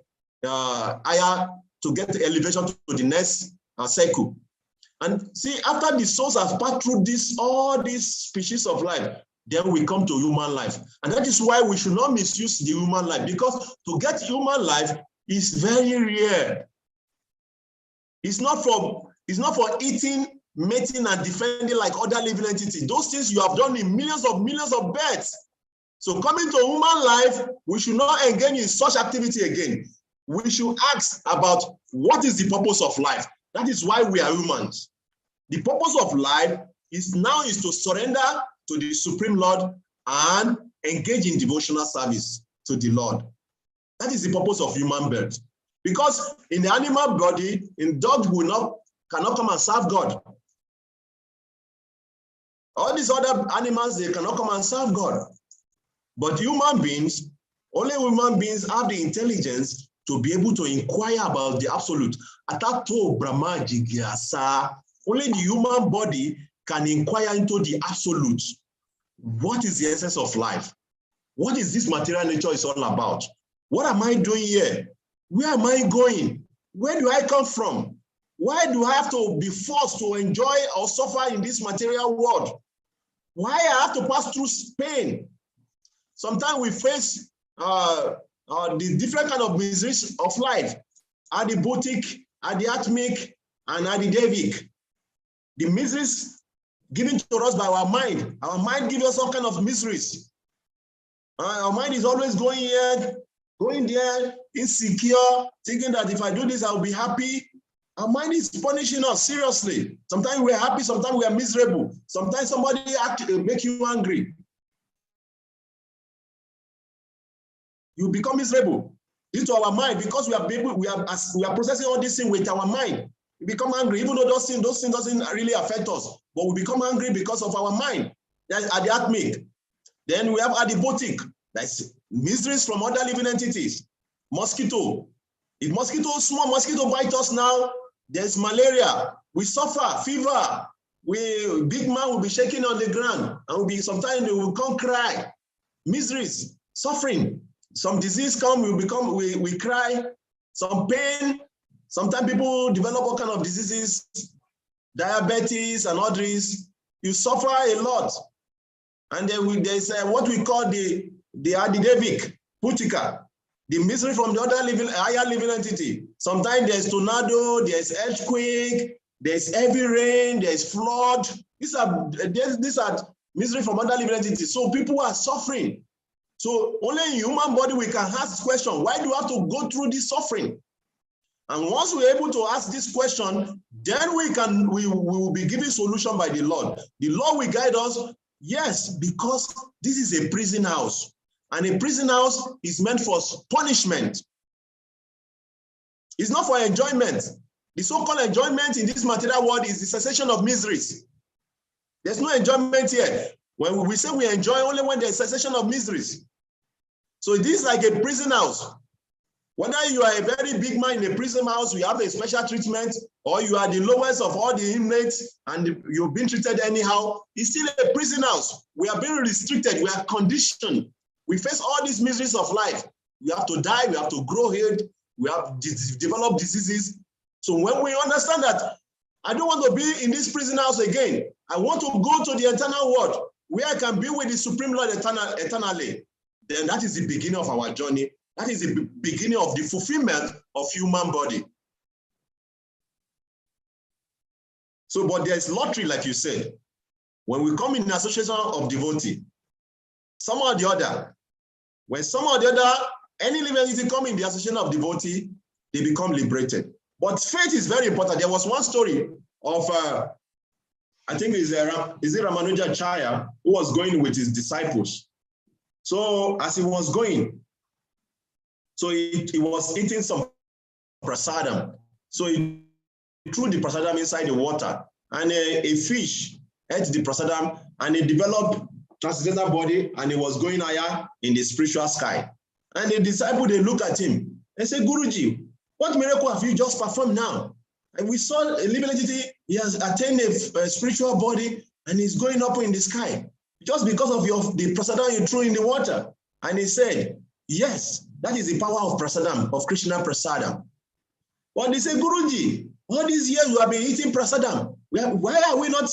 higher, to get the elevation to the next cycle. And see, after the souls have passed through all these species of life, then we come to human life. And that is why we should not misuse the human life, because to get human life is very rare. It's not for eating, mating, and defending like other living entities. Those things you have done in millions of births. So coming to human life, we should not engage in such activity again. We should ask about what is the purpose of life. That is why we are humans. The purpose of life is to surrender to the Supreme Lord and engage in devotional service to the Lord. That is the purpose of human birth. Because in the animal body, in dogs cannot come and serve God. All these other animals, they cannot come and serve God. But human beings, only human beings have the intelligence to be able to inquire about the absolute. Atato Brahma Jigyasa. Only the human body can inquire into the absolute. What is the essence of life? What is this material nature is all about? What am I doing here? Where am I going? Where do I come from? Why do I have to be forced to enjoy or suffer in this material world? Why I have to pass through pain? Sometimes we face the different kind of miseries of life, at the boutique, at the atmic, and at the devic. The miseries given to us by our mind. Our mind gives us all kind of miseries. Our mind is always going here, going there, insecure, thinking that if I do this, I'll be happy. Our mind is punishing us seriously. Sometimes we're happy, sometimes we are miserable. Sometimes somebody make you angry. You become miserable due to our mind, because we are processing all these things with our mind. We become angry, even though those things doesn't really affect us, but we become angry because of our mind. That's at the atmic. Then we have adibotic, that's miseries from other living entities, mosquito, If small mosquito bite us now, there's malaria. We suffer, fever. Big man will be shaking on the ground, and sometimes they will come cry. Miseries, suffering. Some disease come, we cry. Some pain. Sometimes people develop all kind of diseases, diabetes and all this. You suffer a lot. And then there's what we call the Adidevic, Putika, the misery from the other higher living entity. Sometimes there's tornado, there's earthquake, there's heavy rain, there's flood. These are misery from other living entities. So people are suffering. So only in human body we can ask this question, why do we have to go through this suffering? And once we're able to ask this question, then we will be given solution by the Lord. The Lord will guide us, yes, because this is a prison house. And a prison house is meant for punishment. It's not for enjoyment. The so-called enjoyment in this material world is the cessation of miseries. There's no enjoyment here. When we say we enjoy only when there's cessation of miseries. So this is like a prison house. Whether you are a very big man in a prison house, we have a special treatment, or you are the lowest of all the inmates and you've been treated anyhow, it's still a prison house. We are being restricted, we are conditioned. We face all these miseries of life. We have to die, we have to grow old, we have developed diseases. So when we understand that, I don't want to be in this prison house again. I want to go to the eternal world where I can be with the Supreme Lord eternally. Then that is the beginning of our journey. That is the beginning of the fulfillment of human body. So, but there's lottery, like you said. When we come in association of devotee, some or the other, when some or the other, any living entity come in the association of devotee, they become liberated. But faith is very important. There was one story of, I think is it Ramanujacharya, who was going with his disciples. So as he was going, so he was eating some prasadam. So he threw the prasadam inside the water, and a fish ate the prasadam, and it developed transcendental body, and it was going higher in the spiritual sky. And the disciple, they look at him and say, Guruji, what miracle have you just performed now? And we saw a living entity, he has attained a spiritual body, and he's going up in the sky, just because of the prasadam you threw in the water. And he said, yes, that is the power of prasadam, of Krishna prasadam. But they say, Guruji, all these years we have been eating prasadam. Why are we not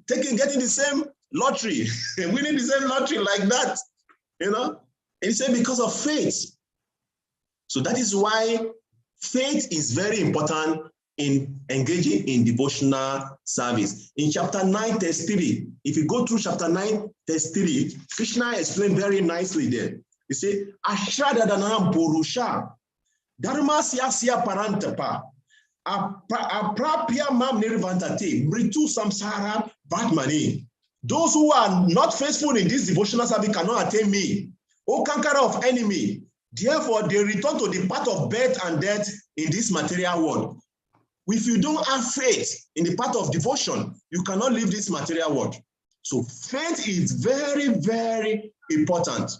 getting the same lottery, winning the same lottery like that? You know? And he said, because of faith. So that is why faith is very important in engaging in devotional service. In chapter 9, verse 3, if you go through chapter 9, verse 3, Krishna explained very nicely there. He said, Ashadadanam Purusha, Dharma Sya Parantapa, Aprapya Mam Nirvantate, Mritu Samsara Batmani. Those who are not faithful in this devotional service cannot attain me. O conqueror of enemy, therefore they return to the path of birth and death in this material world. If you don't have faith in the path of devotion, you cannot leave this material world. So faith is very, very important.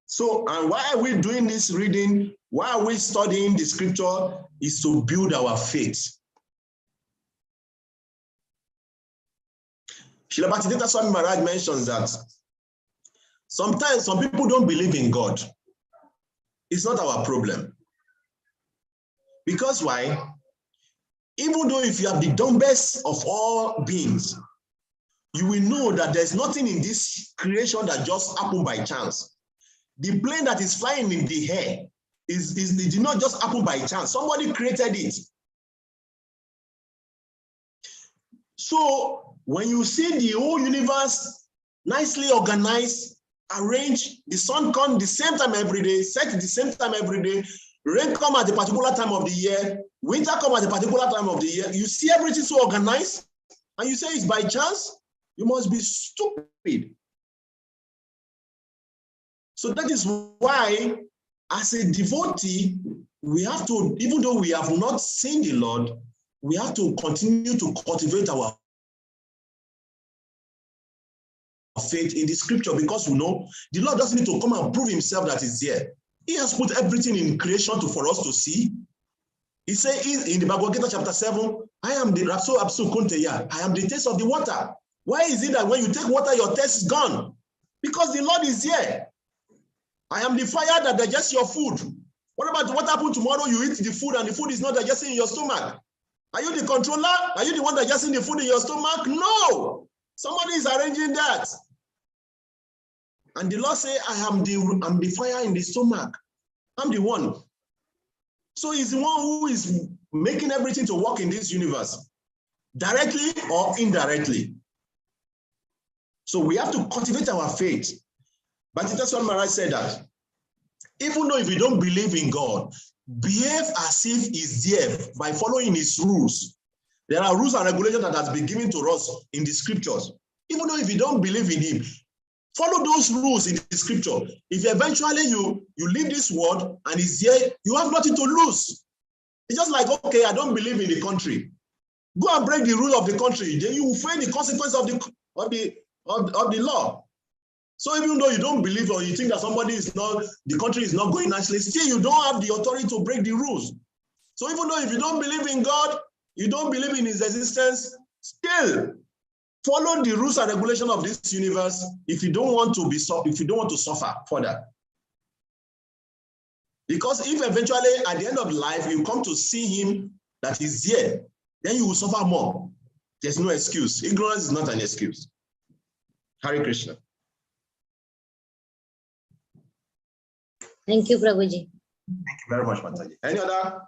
So, and why are we doing this reading? Why are we studying the scripture? Is to build our faith. Srila Bhaktivedanta Swami Maharaj mentions that sometimes some people don't believe in God. It's not our problem. Because why? Even though if you have the dumbest of all beings, you will know that there's nothing in this creation that just happened by chance. The plane that is flying in the air it did not just happen by chance. Somebody created it. So when you see the whole universe nicely organized, arranged, the sun comes the same time every day, set the same time every day, rain come at a particular time of the year, winter come at a particular time of the year, you see everything so organized, and you say it's by chance, you must be stupid. So that is why, as a devotee, we have to, even though we have not seen the Lord, we have to continue to cultivate our faith in the scripture, because we know the Lord doesn't need to come and prove himself that he's there. He has put everything in creation for us to see. He said in the Bhagavad Gita chapter 7, I am the Rapso Absu Kunteya. I am the taste of the water. Why is it that when you take water, your taste is gone? Because the Lord is here. I am the fire that digests your food. What about what happened tomorrow? You eat the food and the food is not digesting in your stomach. Are you the controller? Are you the one digesting the food in your stomach? No. Somebody is arranging that. And the Lord say, I'm the fire in the stomach. I'm the one. So he's the one who is making everything to work in this universe, directly or indirectly. So we have to cultivate our faith. But that's what Maharaj said, that even though if you don't believe in God, behave as if he's there by following his rules. There are rules and regulations that has been given to us in the scriptures. Even though if you don't believe in him, follow those rules in the scripture. If eventually you leave this world and he's here, you have nothing to lose. It's just like, okay, I don't believe in the country. Go and break the rule of the country. Then you will face the consequence of the law. So even though you don't believe or you think that the country is not going nicely, still you don't have the authority to break the rules. So even though if you don't believe in God, you don't believe in his existence, still follow the rules and regulations of this universe if you don't want to suffer further. Because if eventually at the end of life you come to see him that he's here, then you will suffer more. There's no excuse. Ignorance is not an excuse. Hare Krishna. Thank you, Prabhuji. Thank you very much, Mataji. Any other?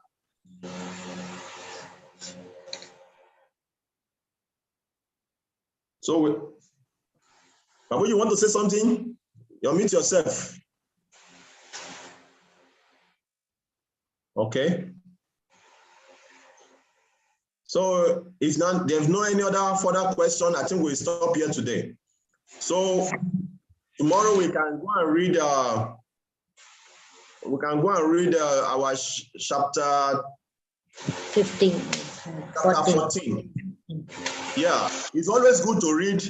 So, Prabhu, you want to say something? You mute yourself. Okay. So, if not, there's no any other further question, I think we'll stop here today. So, tomorrow we can go and read. Our chapter 15. Chapter 14. Yeah, it's always good to read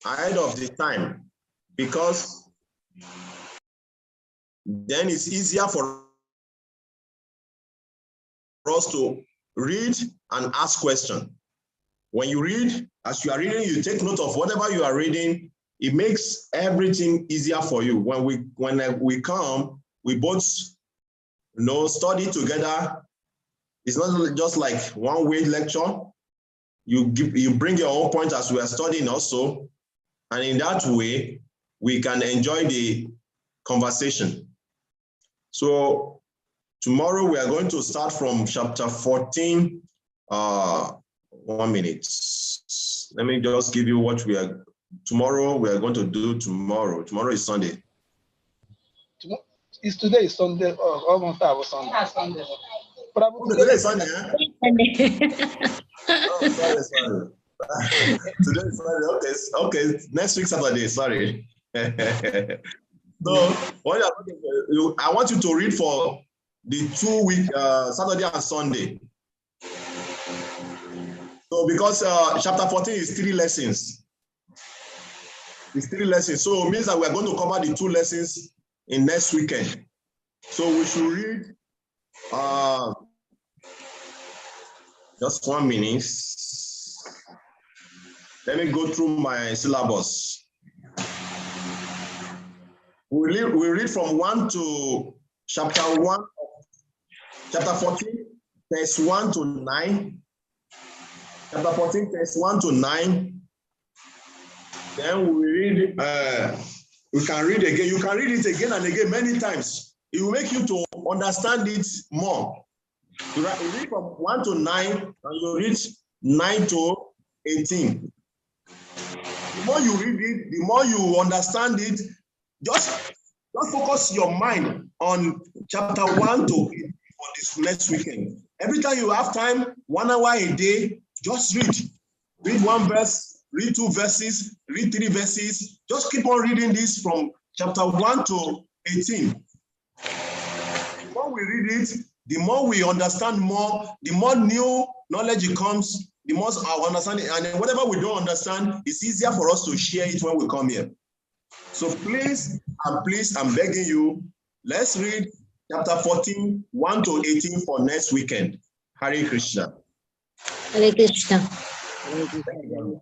ahead of the time, because then it's easier for us to read and ask questions. When you read, as you are reading, you take note of whatever you are reading. It makes everything easier for you. When we come, we both study together. It's not just like one-way lecture. You bring your own point as we are studying also. And in that way, we can enjoy the conversation. So tomorrow we are going to start from chapter 14. 1 minute. Let me just give you what we are going to do tomorrow. Tomorrow is Sunday. Today is Sunday. Almost I was Sunday. Sunday. Today is Sunday, eh? Oh, sorry. Today is Sunday. Okay. Next week Saturday. Sorry. So I want you to read for the 2 week Saturday and Sunday. So because chapter 14 is 3 lessons. It's 3 lessons. So it means that we're going to cover the 2 lessons in next weekend. So we should read just 1 minute. Let me go through my syllabus. We read from 1 to chapter 1, chapter 14, verse 1 to 9. Chapter 14, verse 1 to 9. Then we read, we can read again. You can read it again and again many times. It will make you to understand it more. You read from 1 to 9, and you read 9 to 18. The more you read it, the more you understand it. Just focus your mind on chapter 1 to 8 for this next weekend. Every time you have time, 1 hour a day, just read. Read 1 verse, read 2 verses, read 3 verses. Just keep on reading this from chapter 1 to 18. The more we read it, the more we understand more, the more new knowledge it comes, the more our understanding, and whatever we don't understand, it's easier for us to share it when we come here. So please, I'm begging you, let's read chapter 14, 1 to 18 for next weekend. Hare Krishna. Hare Krishna. Hare Krishna.